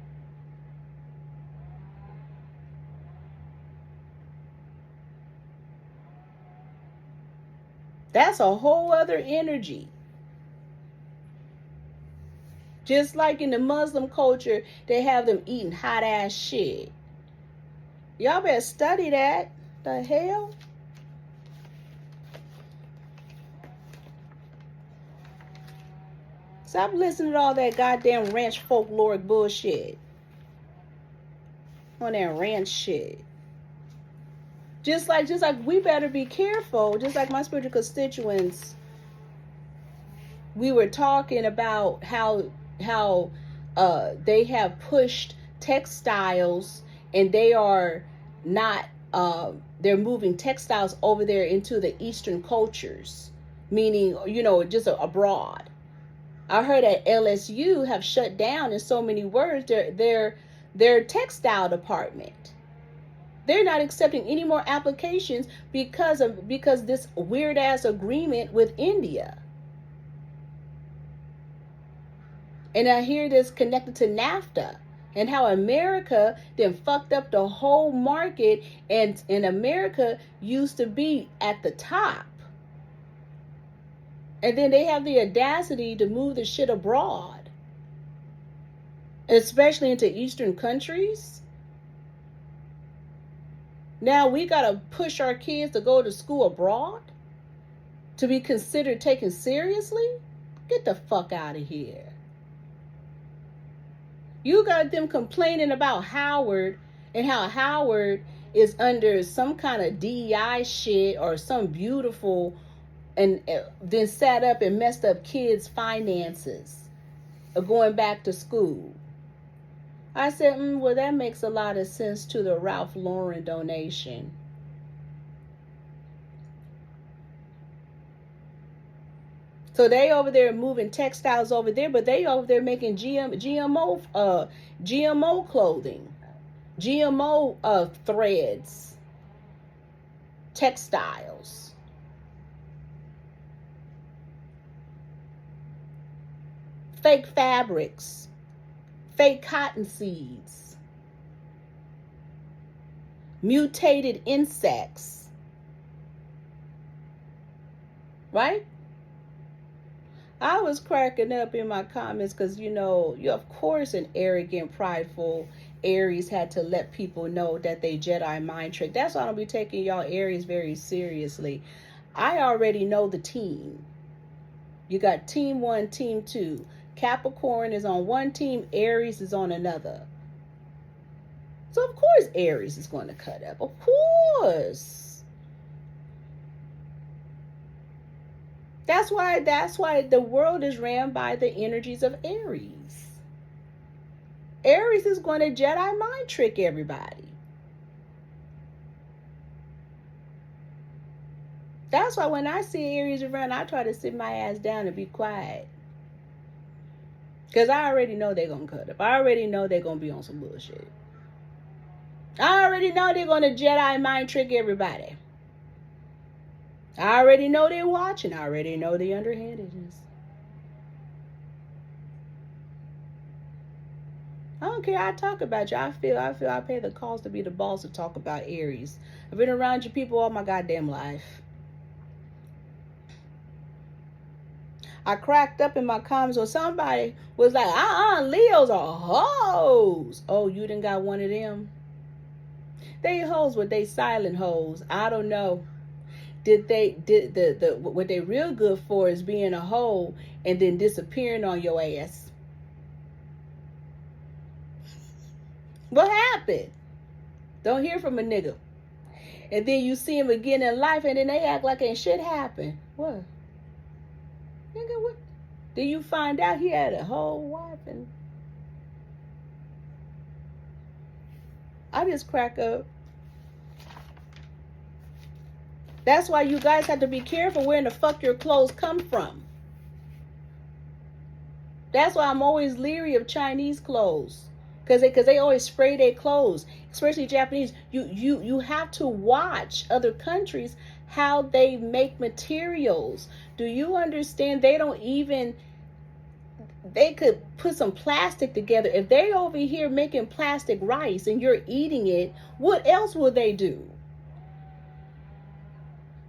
That's a whole other energy. Just like in the Muslim culture, they have them eating hot ass shit. Y'all better study that. The hell? Stop listening to all that goddamn ranch folkloric bullshit. On that ranch shit. Just like we better be careful. Just like my spiritual constituents, we were talking about how they have pushed textiles and they are not they're moving textiles over there into the Eastern cultures, meaning, you know, just abroad. I heard at LSU have shut down, in so many words, their textile department. They're not accepting any more applications because this weird ass agreement with India. And I hear this connected to NAFTA and how America then fucked up the whole market, and America used to be at the top. And then they have the audacity to move the shit abroad, especially into Eastern countries. Now we got to push our kids to go to school abroad to be considered taken seriously? Get the fuck out of here. You got them complaining about Howard and how Howard is under some kind of DEI shit or some beautiful, and then sat up and messed up kids' finances of going back to school. I said, well, that makes a lot of sense to the Ralph Lauren donation. So they over there moving textiles over there, but they over there making GMO clothing, GMO threads, textiles. Fake fabrics, fake cotton seeds, mutated insects, right? I was cracking up in my comments because, you know, of course an arrogant, prideful Aries had to let people know that they Jedi mind trick. That's why I don't be taking y'all Aries very seriously. I already know the team. You got team 1, team 2. Capricorn is on one team, Aries is on another. So of course Aries is going to cut up. Of course. That's why the world is ran by the energies of Aries. Aries is going to Jedi mind trick everybody. That's why when I see Aries around, I try to sit my ass down and be quiet. Because I already know they're going to cut up. I already know they're going to be on some bullshit. I already know they're going to Jedi mind trick everybody. I already know they're watching. I already know the underhandedness. I don't care. I talk about you. I feel I pay the cost to be the boss to talk about Aries. I've been around you people all my goddamn life. I cracked up in my comments when somebody was like, Leos are hoes. Oh, you done got one of them? They hoes, but they silent hoes. I don't know. What they real good for is being a hoe and then disappearing on your ass. What happened? Don't hear from a nigga. And then you see him again in life and then they act like ain't shit happened. What? Nigga, what? Then you find out he had a whole wife and I just crack up. That's why you guys have to be careful where in the fuck your clothes come from. That's why I'm always leery of Chinese clothes. Because they always spray their clothes. Especially Japanese. You have to watch other countries how they make materials. Do you understand? They could put some plastic together. If they over here making plastic rice and you're eating it, what else will they do?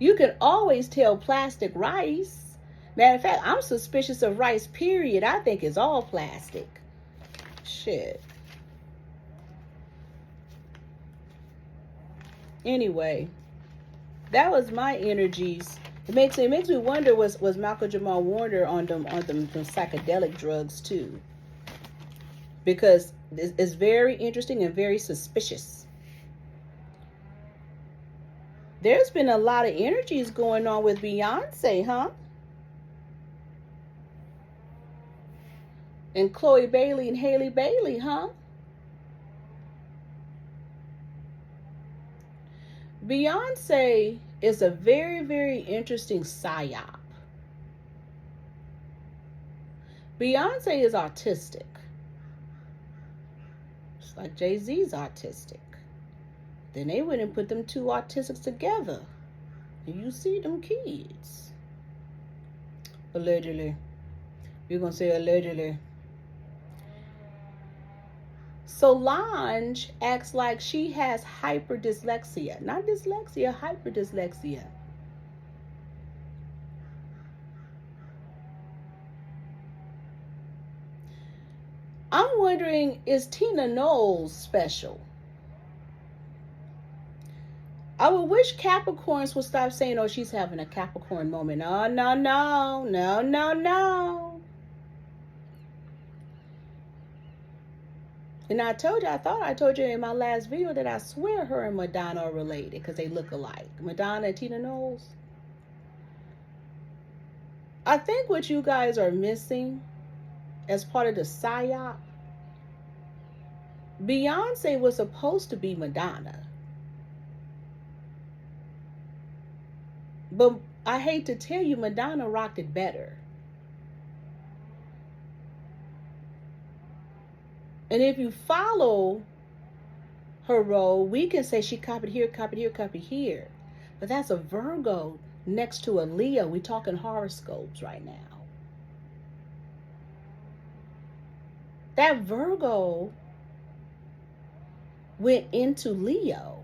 You can always tell plastic rice. Matter of fact, I'm suspicious of rice, period. I think it's all plastic. Shit. Anyway, that was my energies. It makes me wonder, was Malcolm Jamal Warner on them psychedelic drugs too? Because it's very interesting and very suspicious. There's been a lot of energies going on with Beyonce, huh? And Chloe Bailey and Haley Bailey, huh? Beyonce is a very, very interesting psyop. Beyonce is autistic. Just like Jay-Z's autistic. Then they went and put them two autistics together. And you see them kids. Allegedly. You're going to say allegedly. Solange acts like she has hyperdyslexia. Not dyslexia, hyperdyslexia. I'm wondering, is Tina Knowles special? I would wish Capricorns would stop saying, oh, she's having a Capricorn moment. No, no, no, no, no, no. And I thought I told you in my last video that I swear her and Madonna are related because they look alike. Madonna and Tina Knowles. I think what you guys are missing as part of the Psyop, Beyonce was supposed to be Madonna. But I hate to tell you, Madonna rocked it better. And if you follow her role, we can say she copied here, copied here, copied here. But that's a Virgo next to a Leo. We're talking horoscopes right now. That Virgo went into Leo.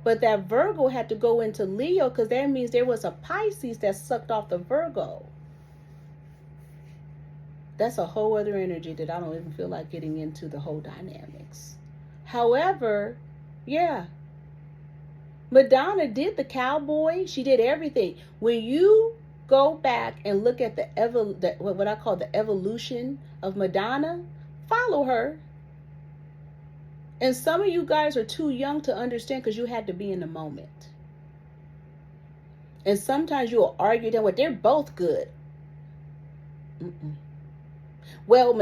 But that Virgo had to go into Leo because that means there was a Pisces that sucked off the Virgo. That's a whole other energy that I don't even feel like getting into the whole dynamics. However, yeah, Madonna did the cowboy. She did everything. When you go back and look at what I call the evolution of Madonna, follow her. And some of you guys are too young to understand because you had to be in the moment. And sometimes you'll argue that, well, they're both good. Well,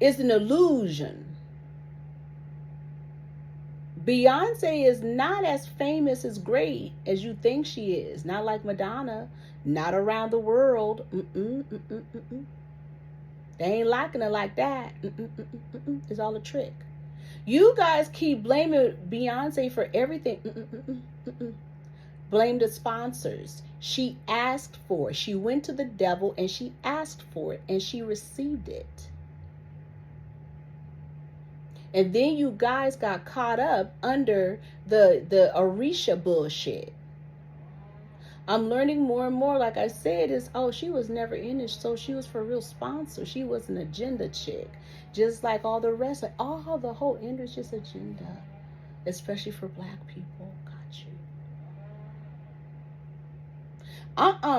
it's an illusion. Beyonce is not as famous as great as you think she is. Not like Madonna. Not around the world. They ain't liking her like that. It's all a trick. You guys keep blaming Beyonce for everything. Blame the sponsors. She asked for it. She went to the devil and she asked for it and she received it. And then you guys got caught up under the Aries bullshit. I'm learning more and more, like I said, is, oh, she was never in it, so she was for real sponsor. She was an agenda chick. Just like all the rest, like all the whole industry is agenda. Especially for black people. Got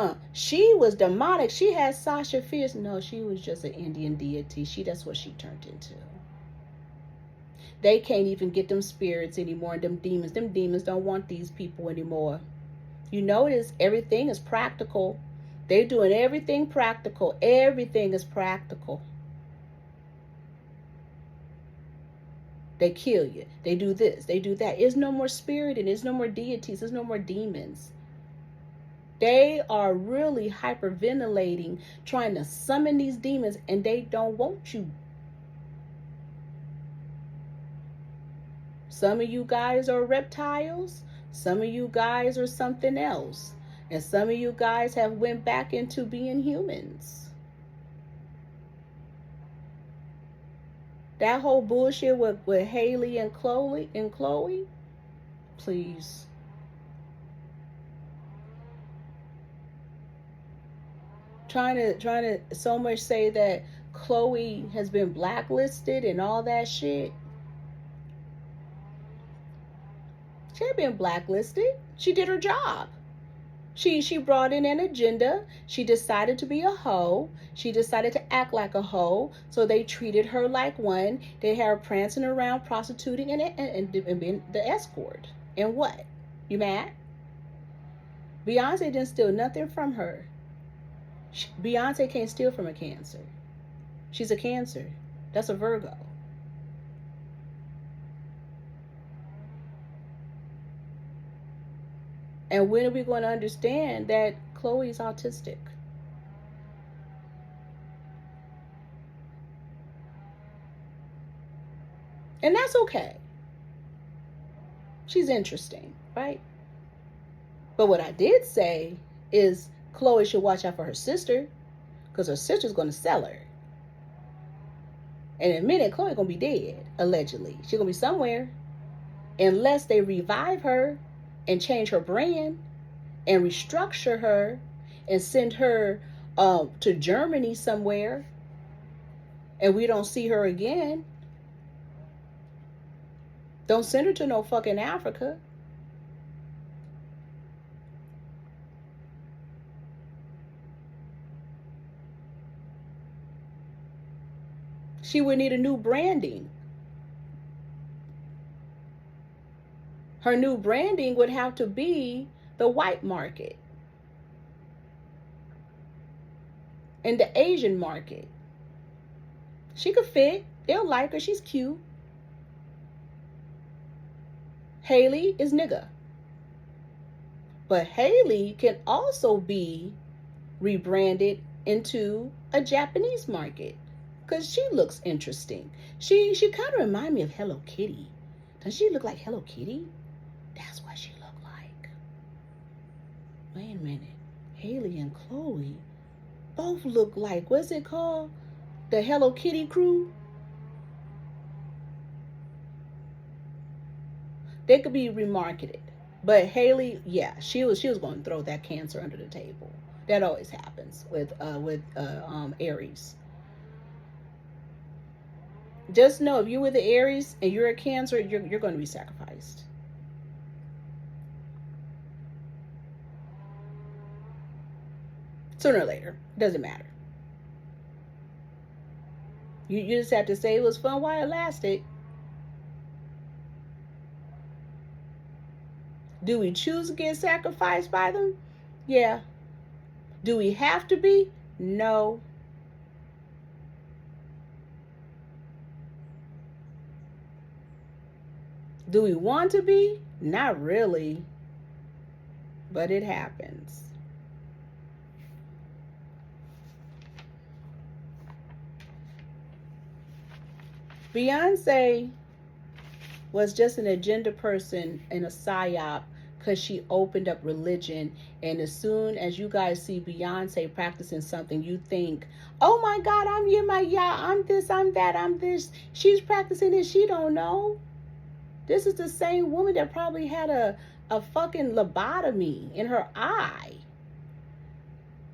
you. She was demonic. She had Sasha Fierce. No, she was just an Indian deity. That's what she turned into. They can't even get them spirits anymore. Them demons don't want these people anymore. You notice everything is practical. They're doing everything practical. Everything is practical. They kill you. They do this. They do that. There's no more spirit and there's no more deities. There's no more demons. They are really hyperventilating, trying to summon these demons, and they don't want you. Some of you guys are reptiles. Some of you guys are something else. And some of you guys have went back into being humans. That whole bullshit with Haley and Chloe, please. Trying to so much say that Chloe has been blacklisted and all that shit. She had been blacklisted. She did her job. She brought in an agenda. She decided to be a hoe. She decided to act like a hoe. So they treated her like one. They had her prancing around, prostituting, and being the escort. And what? You mad? Beyonce didn't steal nothing from her. Beyonce can't steal from a Cancer. She's a Cancer. That's a Virgo. And when are we going to understand that Chloe's autistic? And that's okay. She's interesting, right? But what I did say is Chloe should watch out for her sister, because her sister's going to sell her. And in a minute, Chloe's going to be dead, allegedly. She's going to be somewhere. Unless they revive her and change her brand and restructure her and send her to Germany somewhere, and we don't see her again. Don't send her to no fucking Africa. She would need a new branding. Her new branding would have to be the white market and the Asian market. She could fit. They'll like her. She's cute. Haley is nigga. But Haley can also be rebranded into a Japanese market because she looks interesting. She kind of reminds me of Hello Kitty. Does she look like Hello Kitty? That's what she looked like. Wait a minute. Haley and Chloe both look like, what's it called? The Hello Kitty crew? They could be remarketed. But Haley, yeah, she was going to throw that Cancer under the table. That always happens with Aries. Just know if you're with the Aries and you're a Cancer, you're going to be sacrificed. Sooner or later, doesn't matter. You just have to say it was fun while it lasted. Do we choose to get sacrificed by them? Yeah. Do we have to be? No. Do we want to be? Not really. But it happens. Beyonce was just an agenda person and a psyop because she opened up religion. And as soon as you guys see Beyonce practicing something, you think, oh my God, I'm this, I'm that, I'm this. She's practicing this. She don't know. This is the same woman that probably had a fucking lobotomy in her eye,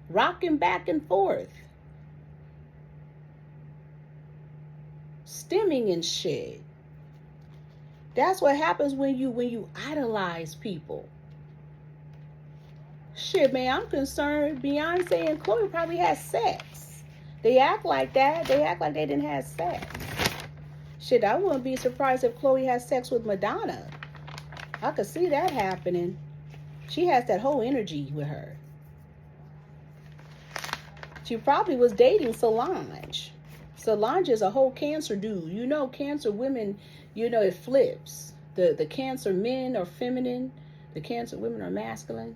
rocking back and forth, stimming and shit. That's what happens when you idolize people. Shit, man, I'm concerned Beyonce and Chloe probably had sex. They act like that. They act like they didn't have sex. Shit, I wouldn't be surprised if Chloe has sex with Madonna. I could see that happening. She has that whole energy with her. She probably was dating Solange. Solange is a whole Cancer dude. You know, Cancer women, you know, it flips. The Cancer men are feminine. The Cancer women are masculine.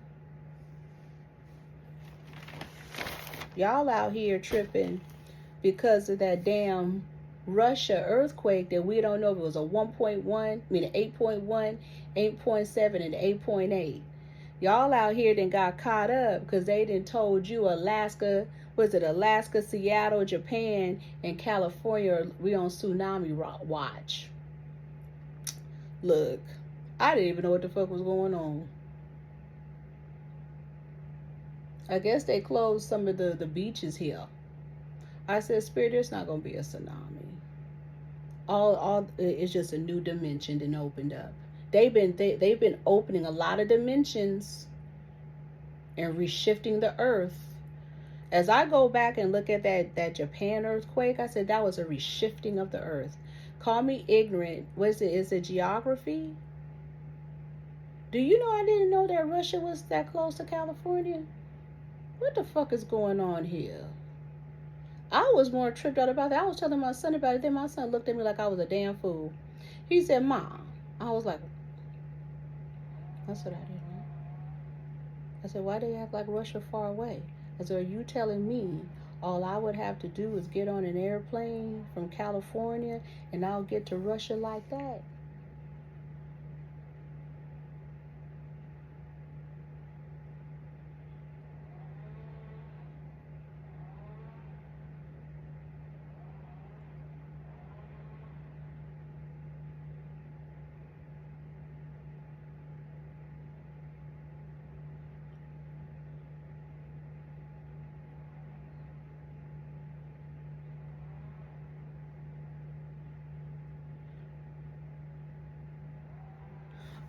Y'all out here tripping because of that damn Russia earthquake that we don't know if it was a 1.1, I mean an 8.1, 8.7, and 8.8. Y'all out here then got caught up because they didn't told you Alaska, was it Alaska, Seattle, Japan, and California, we on tsunami watch. Look, I didn't even know what the fuck was going on. I guess they closed some of the beaches here. I said, Spirit, there's not going to be a tsunami. All it's just a new dimension that opened up. They've been opening a lot of dimensions and reshifting the earth. As I go back and look at that Japan earthquake, I said that was a reshifting of the earth. Call me ignorant. What is it? Is it geography? Do you know I didn't know that Russia was that close to California? What the fuck is going on here? I was more tripped out about that. I was telling my son about it. Then my son looked at me like I was a damn fool. He said, Mom. I was like, that's what I did. I said, why do they act like Russia far away? I said, are you telling me all I would have to do is get on an airplane from California and I'll get to Russia like that?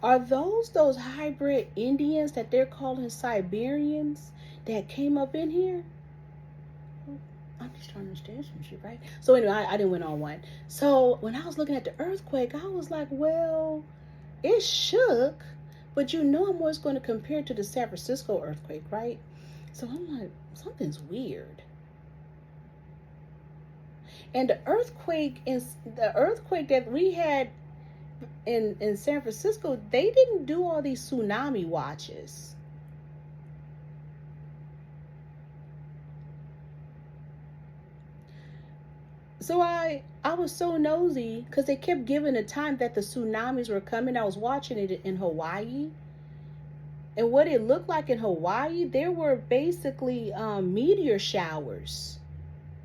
Are those hybrid Indians that they're calling Siberians that came up in here? I'm just trying to understand some shit, right? So anyway, I didn't went on one. So when I was looking at the earthquake, I was like, well, it shook, but I'm always going to compare it to the San Francisco earthquake, right? So I'm like, something's weird. And the earthquake that we had in San Francisco, they didn't do all these tsunami watches. So I was so nosy because they kept giving the time that the tsunamis were coming. I was watching it in Hawaii. And what it looked like in Hawaii, there were basically meteor showers.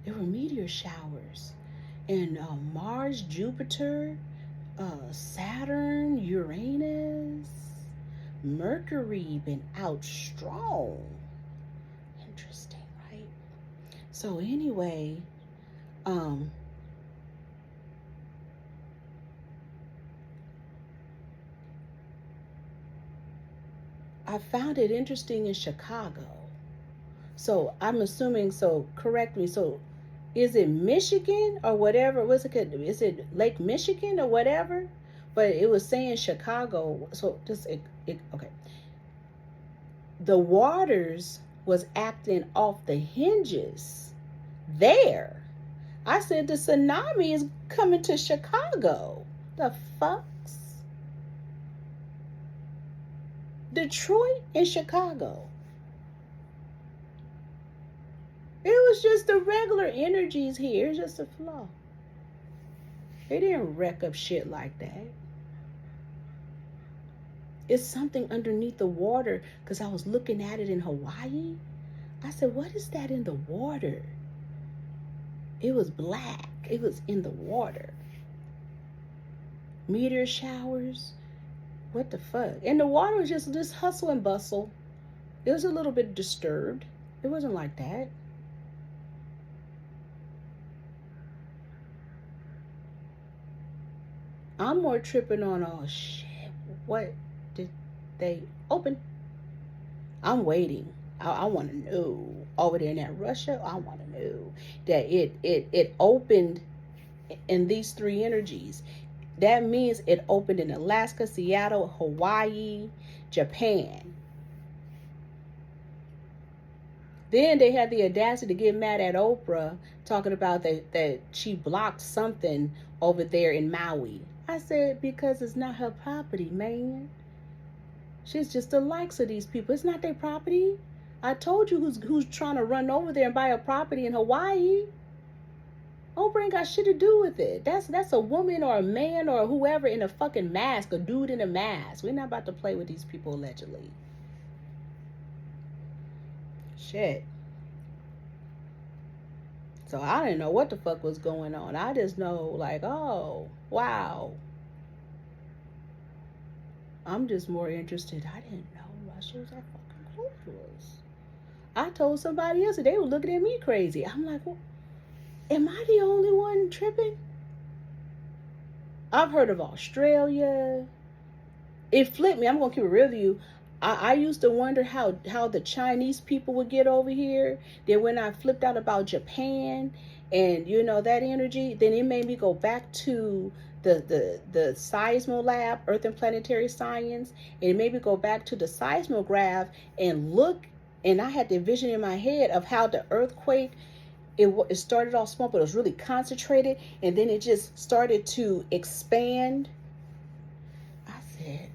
There were meteor showers. And Mars, Jupiter, Saturn, Uranus, Mercury been out strong. Interesting, right? So anyway, I found it interesting in Chicago. So I'm assuming, so correct me, so is it Michigan or whatever? Is it Lake Michigan or whatever? But it was saying Chicago. So okay. The waters was acting off the hinges there. I said the tsunami is coming to Chicago. The fucks? Detroit and Chicago. It was just the regular energies here. It's just a flaw. They didn't wreck up shit like that. It's something underneath the water, because I was looking at it in Hawaii. I said, what is that in the water? It was black. It was in the water. Meteor showers. What the fuck? And the water was just this hustle and bustle. It was a little bit disturbed. It wasn't like that. I'm more tripping on, oh shit, what did they open? I'm waiting. I want to know. Over there in that Russia, I want to know that it opened in these three energies. That means it opened in Alaska, Seattle, Hawaii, Japan. Then they had the audacity to get mad at Oprah, talking about that she blocked something over there in Maui. I said, because it's not her property, man. She's just the likes of these people. It's not their property. I told you who's trying to run over there and buy a property in Hawaii. Oprah ain't got shit to do with it. That's a woman or a man or whoever in a fucking mask, a dude in a mask. We're not about to play with these people allegedly. Shit. So I didn't know what the fuck was going on. I just know, like, oh, wow. I'm just more interested. I didn't know Russia was that fucking close to us. I told somebody else and they were looking at me crazy. I'm like, well, am I the only one tripping? I've heard of Australia. It flipped me. I'm going to keep it real with you. I used to wonder how the Chinese people would get over here. Then when I flipped out about Japan and, you know, that energy, then it made me go back to the seismolab, Earth and Planetary Science. And it made me go back to the seismograph and look. And I had the vision in my head of how the earthquake, it started off small, but it was really concentrated. And then it just started to expand. I said,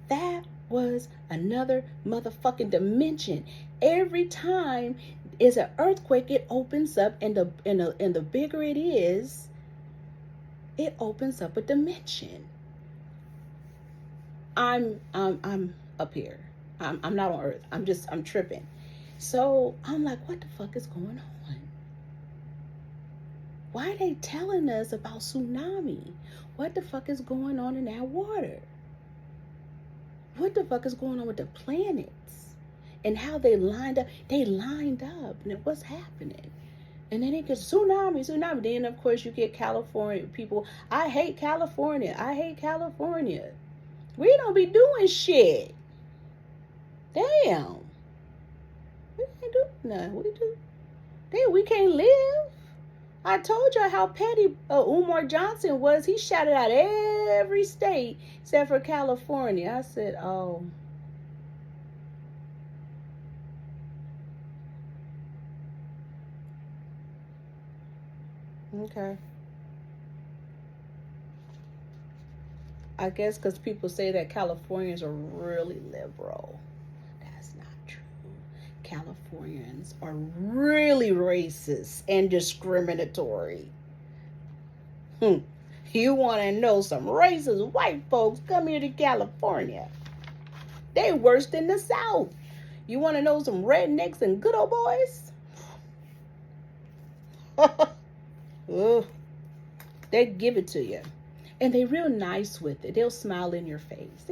that was another motherfucking dimension. Every time is an earthquake, it opens up, and the bigger it is, it opens up a dimension. I'm up here. I'm not on Earth. I'm tripping. So I'm like, what the fuck is going on? Why are they telling us about tsunami? What the fuck is going on in that water? What the fuck is going on with the planets and how they lined up? They lined up, and what's happening? And then it gets tsunami. Then, of course, you get California people. I hate California. We don't be doing shit. Damn. We can't do nothing. We do. Damn, we can't live. I told you how petty Umar Johnson was. He shouted out every state except for California. I said, oh. Okay. I guess because people say that Californians are really liberal. That's not true. Californians are really racist and discriminatory. You want to know some racist white folks? Come here to California. They worse than the South. You want to know some rednecks and good old boys? They give it to you. And they're real nice with it. They'll smile in your face.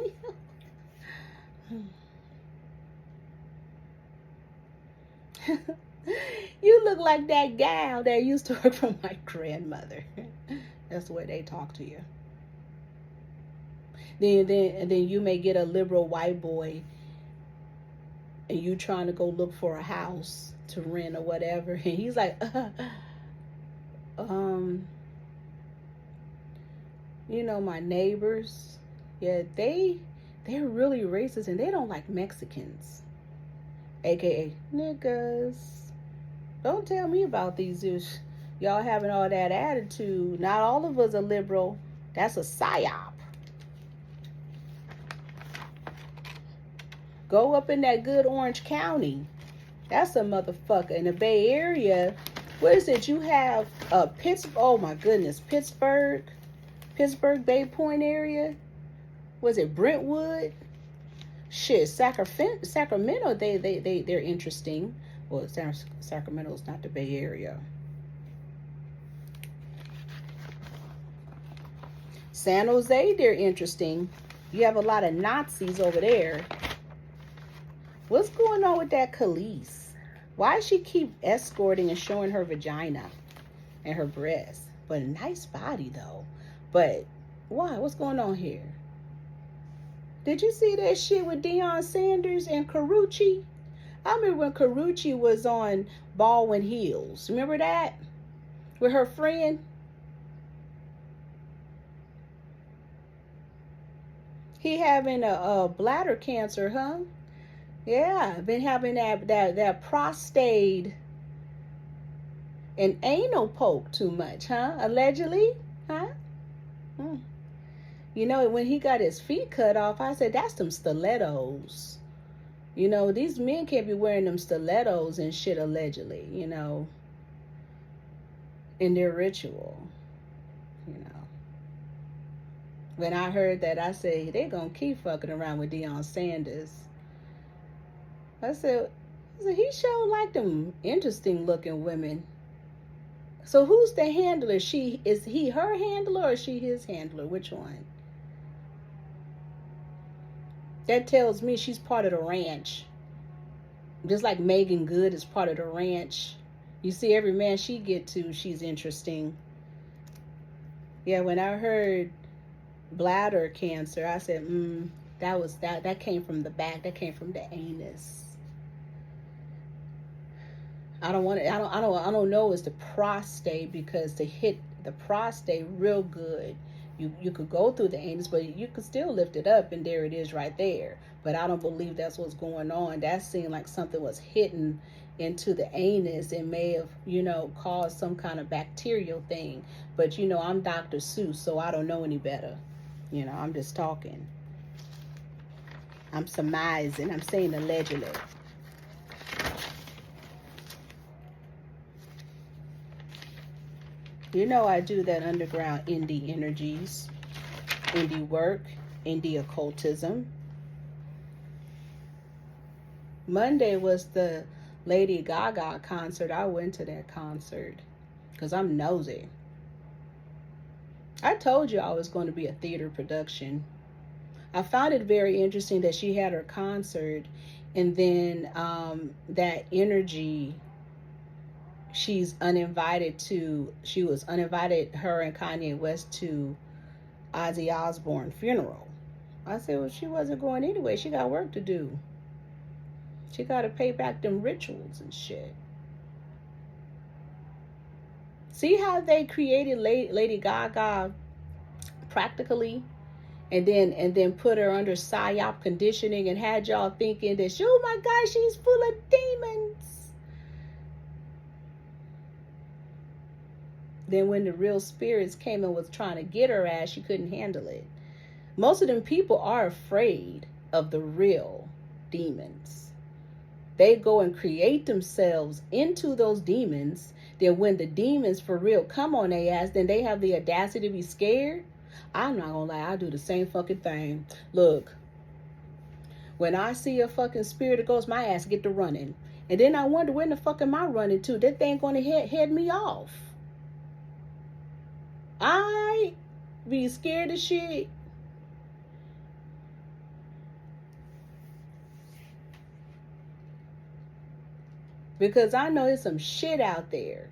You look like that gal that used to work for my grandmother. That's the way they talk to you. Then you may get a liberal white boy and you trying to go look for a house to rent or whatever. And he's like, you know, my neighbors, yeah, they're really racist and they don't like Mexicans, aka niggas. Don't tell me about these y'all having all that attitude. Not all of us are liberal. That's a psyop. Go up in that good Orange County. That's a motherfucker. In the Bay Area, what is it? You have Pittsburgh. Oh my goodness, Pittsburgh, Bay Point area. Was it Brentwood? Shit, Sacramento. They're interesting. Well, Sacramento's not the Bay Area. San Jose, they're interesting. You have a lot of Nazis over there. What's going on with that Khalees? Why does she keep escorting and showing her vagina and her breasts? But a nice body though. But why? What's going on here? Did you see that shit with Deion Sanders and Carucci? I remember when Carucci was on Baldwin Hills. Remember that? With her friend? He having a bladder cancer, huh? Yeah, been having that prostate and anal poke too much, huh? Allegedly, huh? You know, when he got his feet cut off, I said, that's them stilettos. You know, these men can't be wearing them stilettos and shit allegedly, you know, in their ritual, you know. When I heard that, I said, they're going to keep fucking around with Deion Sanders. I said, he showed like them interesting looking women. So who's the handler? Is he her handler or is she his handler? Which one? That tells me she's part of the ranch. Just like Megan Good is part of the ranch. You see, every man she get to, she's interesting. Yeah, when I heard bladder cancer, I said, that came from the back. That came from the anus. I don't know it's the prostate, because to hit the prostate real good, you could go through the anus, but you could still lift it up and there it is right there. But I don't believe that's what's going on. That seemed like something was hitting into the anus and may have, you know, caused some kind of bacterial thing. But you know, I'm Dr. Seuss, so I don't know any better. You know, I'm just talking. I'm surmising. I'm saying allegedly. You know, I do that underground indie energies, indie work, indie occultism. Monday was the Lady Gaga concert. I went to that concert because I'm nosy. I told you I was going to be a theater production. I found it very interesting that she had her concert and then that energy, she was uninvited, her and Kanye West, to Ozzy Osbourne funeral. I said, well, she wasn't going anyway. She got work to do. She got to pay back them rituals and shit. See how they created Lady Gaga practically, and then put her under Psyop conditioning and had y'all thinking that, oh my God, she's full of demons. Then when the real spirits came and was trying to get her ass, she couldn't handle it. Most of them people are afraid of the real demons. They go and create themselves into those demons. Then when the demons for real come on their ass, then they have the audacity to be scared. I'm not gonna lie, I do the same fucking thing. Look, when I see a fucking spirit of ghost, my ass get to running. And then I wonder, when the fuck am I running to? That thing gonna head me off. I be scared of shit. Because I know there's some shit out there.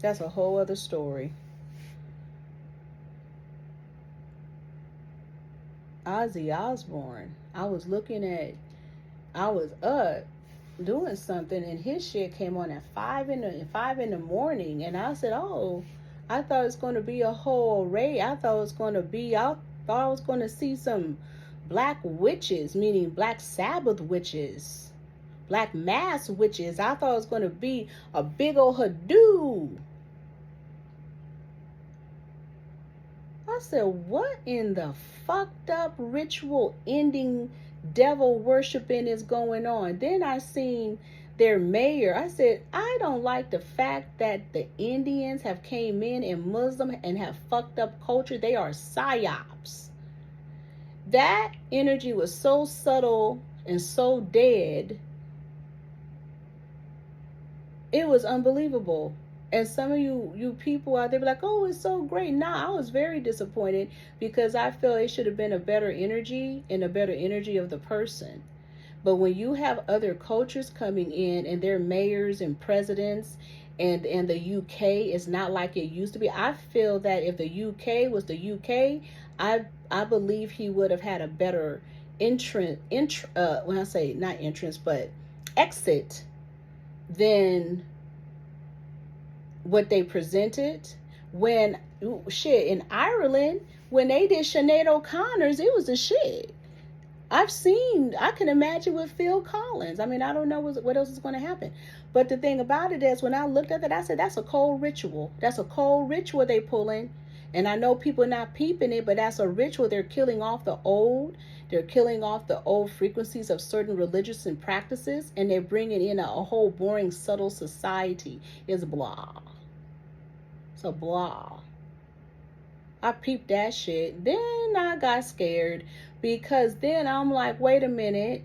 That's a whole other story. Ozzy Osbourne. I was up doing something and his shit came on at 5 in the morning, and I said, oh, I thought it was going to be a whole array. I thought I was going to see some black witches, meaning Black Sabbath witches, Black Mass witches. I thought it was going to be a big old hoodoo. I said, what in the fucked up ritual ending devil worshiping is going on? Then I seen their mayor. I said, I don't like the fact that the Indians have came in and Muslim and have fucked up culture. They are psyops. That energy was so subtle and so dead. It was unbelievable. And some of you people out there be like, oh, it's so great. Nah, I was very disappointed because I feel it should have been a better energy and a better energy of the person. But when you have other cultures coming in and their mayors and presidents, and the UK is not like it used to be. I feel that if the UK was the UK, I believe he would have had a better when I say not entrance, but exit than what they presented. When shit in Ireland, when they did Sinead O'Connor's, it was a shit. I can imagine with Phil Collins. I mean, I don't know what else is going to happen. But the thing about it is, when I looked at that, I said, that's a cold ritual. That's a cold ritual they pulling. And I know people are not peeping it, but that's a ritual. They're killing off the old. They're killing off the old frequencies of certain religious and practices. And they're bringing in a whole boring, subtle society. It's blah. It's a blah. I peeped that shit. Then I got scared. Because then I'm like, wait a minute.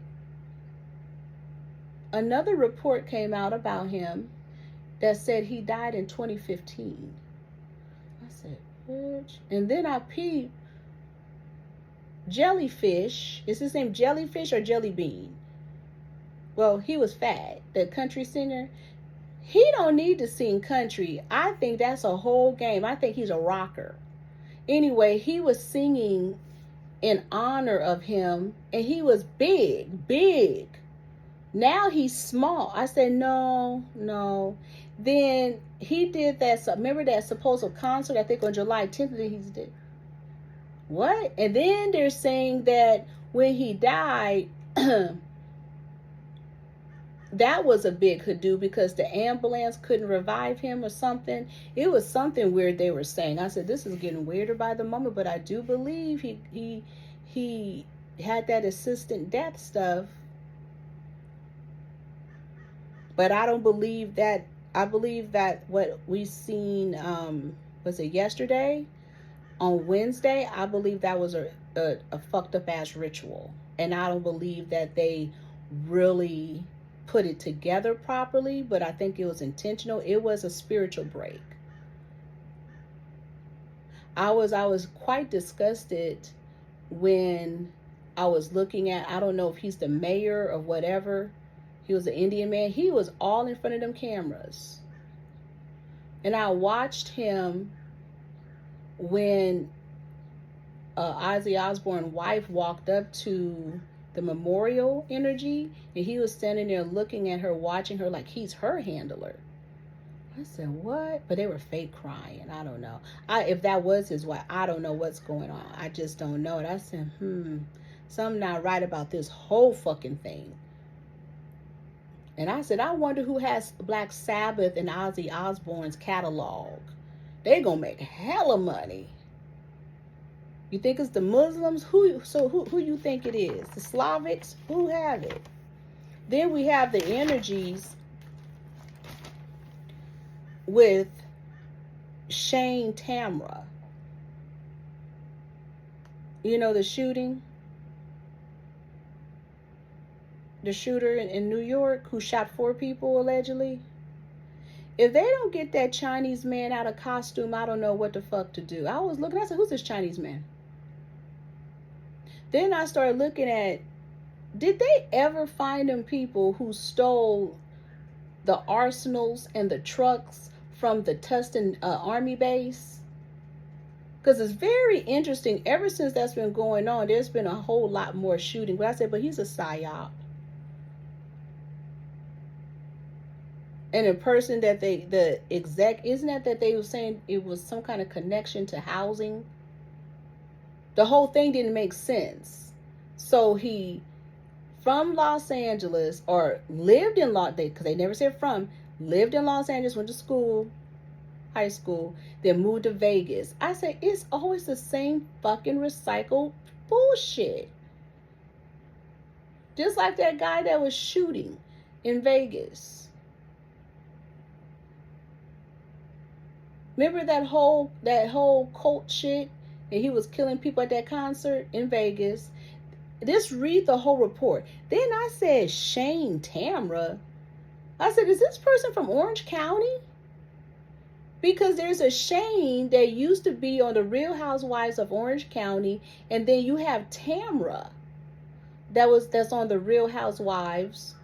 Another report came out about him that said he died in 2015. I said, bitch. And then I peeped Jellyfish. Is his name Jellyfish or Jelly Bean? Well, he was fat. The country singer. He don't need to sing country. I think that's a whole game. I think he's a rocker. Anyway, he was singing in honor of him, and he was big. Now he's small. I said, no. Then he did that. Remember that supposed concert, I think on July 10th that he did. What? And then they're saying that when he died, that was a big hoodoo because the ambulance couldn't revive him or something. It was something weird they were saying. I said, this is getting weirder by the moment, but I do believe he had that assistant death stuff. But I don't believe that. I believe that what we seen, was it yesterday? On Wednesday, I believe that was a fucked up ass ritual. And I don't believe that they really put it together properly, but I think it was intentional. It was a spiritual break. I was quite disgusted when I was looking at, I don't know if he's the mayor or whatever. He was an Indian man. He was all in front of them cameras. And I watched him when Ozzy Osbourne's wife walked up to the memorial energy, and he was standing there looking at her, watching her like he's her handler. I said, what? But they were fake crying. I don't know. If that was his wife, I don't know what's going on. I just don't know it. I said, something not right about this whole fucking thing. And I said, I wonder who has Black Sabbath and Ozzy Osbourne's catalog. They gonna make hella money. You think it's the Muslims? Who you think it is? The Slavics? Who have it? Then we have the energies with Shane Tamra. You know the shooting? The shooter in New York who shot 4 people allegedly? If they don't get that Chinese man out of costume, I don't know what the fuck to do. I was looking, I said, who's this Chinese man? Then I started looking at, did they ever find them people who stole the arsenals and the trucks from the Tustin Army base? Because it's very interesting. Ever since that's been going on, there's been a whole lot more shooting. But I said, but he's a Psyop. And a person that the exec, isn't that they were saying it was some kind of connection to housing? The whole thing didn't make sense. So he, from Los Angeles, or lived in because they never said from, lived in Los Angeles, went to school, high school, then moved to Vegas. I said, it's always the same fucking recycled bullshit. Just like that guy that was shooting in Vegas. Remember that whole cult shit? And he was killing people at that concert in Vegas. Just read the whole report. Then I said, Shane Tamra. I said, is this person from Orange County? Because there's a Shane that used to be on the Real Housewives of Orange County. And then you have Tamra that's on the Real Housewives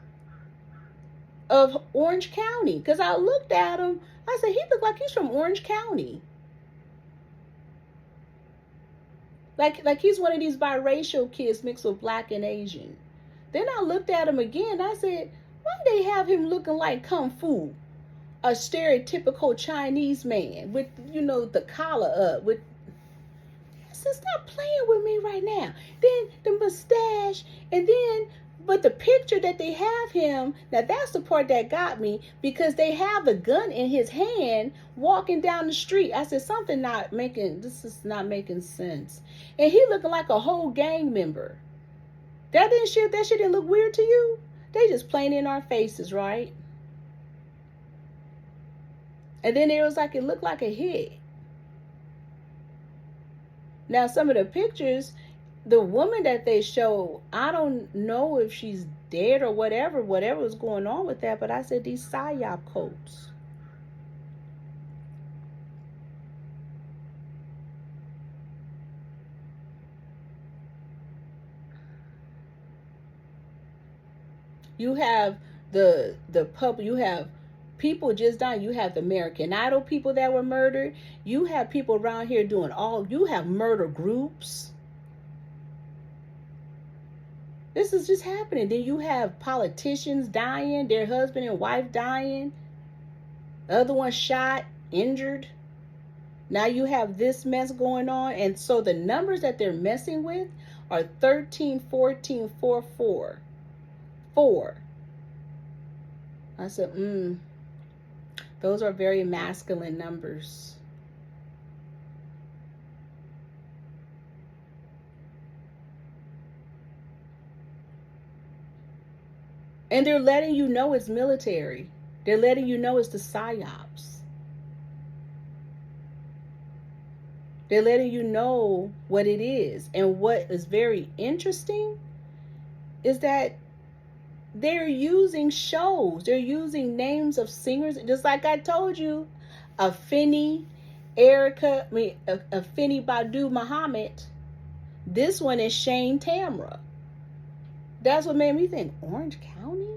of Orange County. Because I looked at him. I said, he looked like he's from Orange County. Like he's one of these biracial kids mixed with black and Asian. Then I looked at him again. I said, why do they have him looking like Kung Fu? A stereotypical Chinese man with, the collar up. I said, stop playing with me right now. Then the mustache. But the picture that they have him, now that's the part that got me, because they have the gun in his hand walking down the street. I said, this is not making sense. And he looking like a whole gang member. That shit didn't look weird to you? They just playing in our faces, right? And then it looked like a hit. Now some of the pictures, the woman that they show, I don't know if she's dead or whatever was going on with that, but I said these Psyop cults. You have the public, you have people just dying. You have the American Idol people that were murdered. You have people around here you have murder groups. This is just happening. Then you have politicians dying, their husband and wife dying. The other one shot, injured. Now you have this mess going on. And so the numbers that they're messing with are 13, 14, 4, 4. 4. I said, those are very masculine numbers. And they're letting you know it's military. They're letting you know it's the psyops. They're letting you know what it is. And what is very interesting is that they're using shows. They're using names of singers. Just like I told you, Afeni Badu Muhammad. This one is Shane Tamra. That's what made me think, Orange County?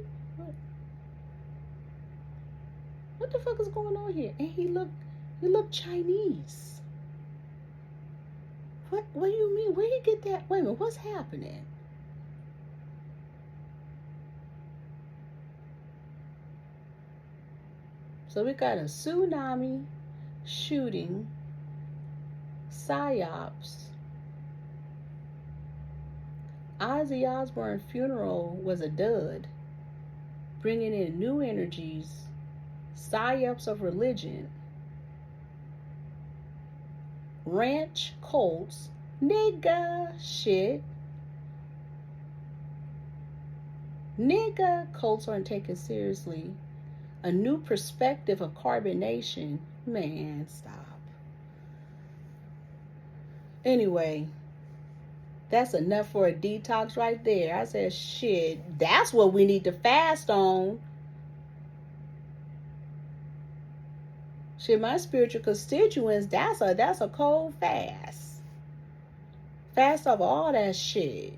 What the fuck is going on here? And he looked Chinese. What do you mean? Where you get that? Wait a minute, what's happening? So we got a tsunami, shooting, psyops. Ozzy Osbourne funeral was a dud, bringing in new energies, psyops of religion, ranch cults, nigga shit. Nigga cults aren't taken seriously. A new perspective of carbonation. Man, stop. Anyway, that's enough for a detox right there. I said, shit, that's what we need to fast on. Shit, my spiritual constituents, that's a cold fast. Fast off all that shit.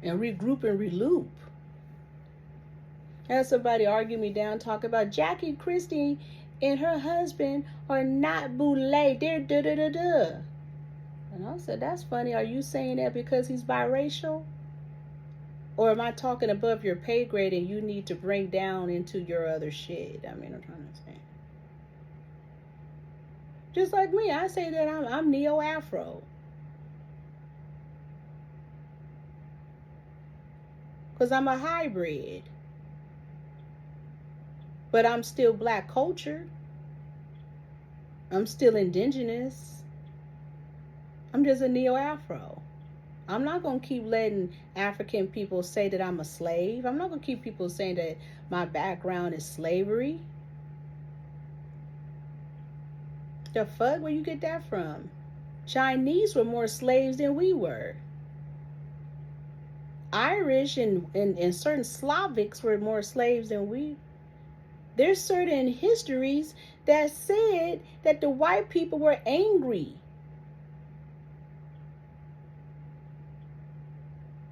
And regroup and reloop. Had somebody argue me down, talk about Jackie Christie and her husband are not boule. They're da-da-da-da. And I said, that's funny. Are you saying that because he's biracial? Or am I talking above your pay grade and you need to bring down into your other shit? I mean, I'm trying to say. Just like me, I say that I'm neo-Afro. Because I'm a hybrid. But I'm still black culture. I'm still indigenous. I'm just a neo-Afro. I'm not going to keep letting African people say that I'm a slave. I'm not going to keep people saying that my background is slavery. The fuck? Where you get that from? Chinese were more slaves than we were. Irish and certain Slavics were more slaves than we. There's certain histories that said that the white people were angry.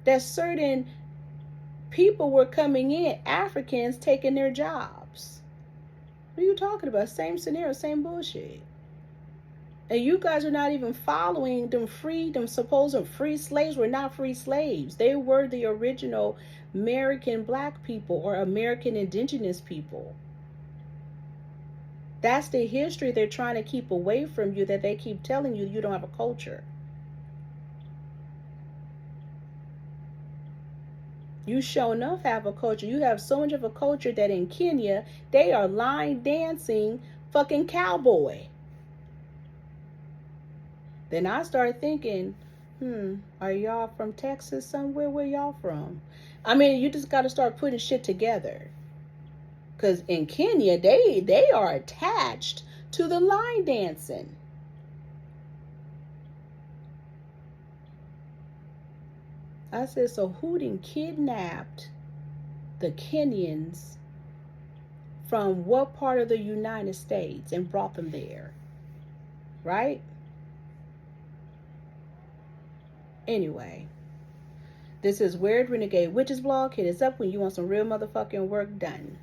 That certain people were coming in, Africans taking their jobs. What are you talking about? Same scenario, same bullshit. And you guys are not even following them supposed free slaves were not free slaves. They were the original American black people or American indigenous people. That's the history they're trying to keep away from you, that they keep telling you you don't have a culture. You sure enough have a culture. You have so much of a culture that in Kenya, they are line dancing fucking cowboy. Then I started thinking, are y'all from Texas somewhere? Where y'all from? I mean, you just got to start putting shit together. Because in Kenya, they are attached to the line dancing. I said, so who done kidnapped the Kenyans from what part of the United States and brought them there? Right? Anyway, this is Weird Renegade Witches Blog. Hit us up when you want some real motherfucking work done.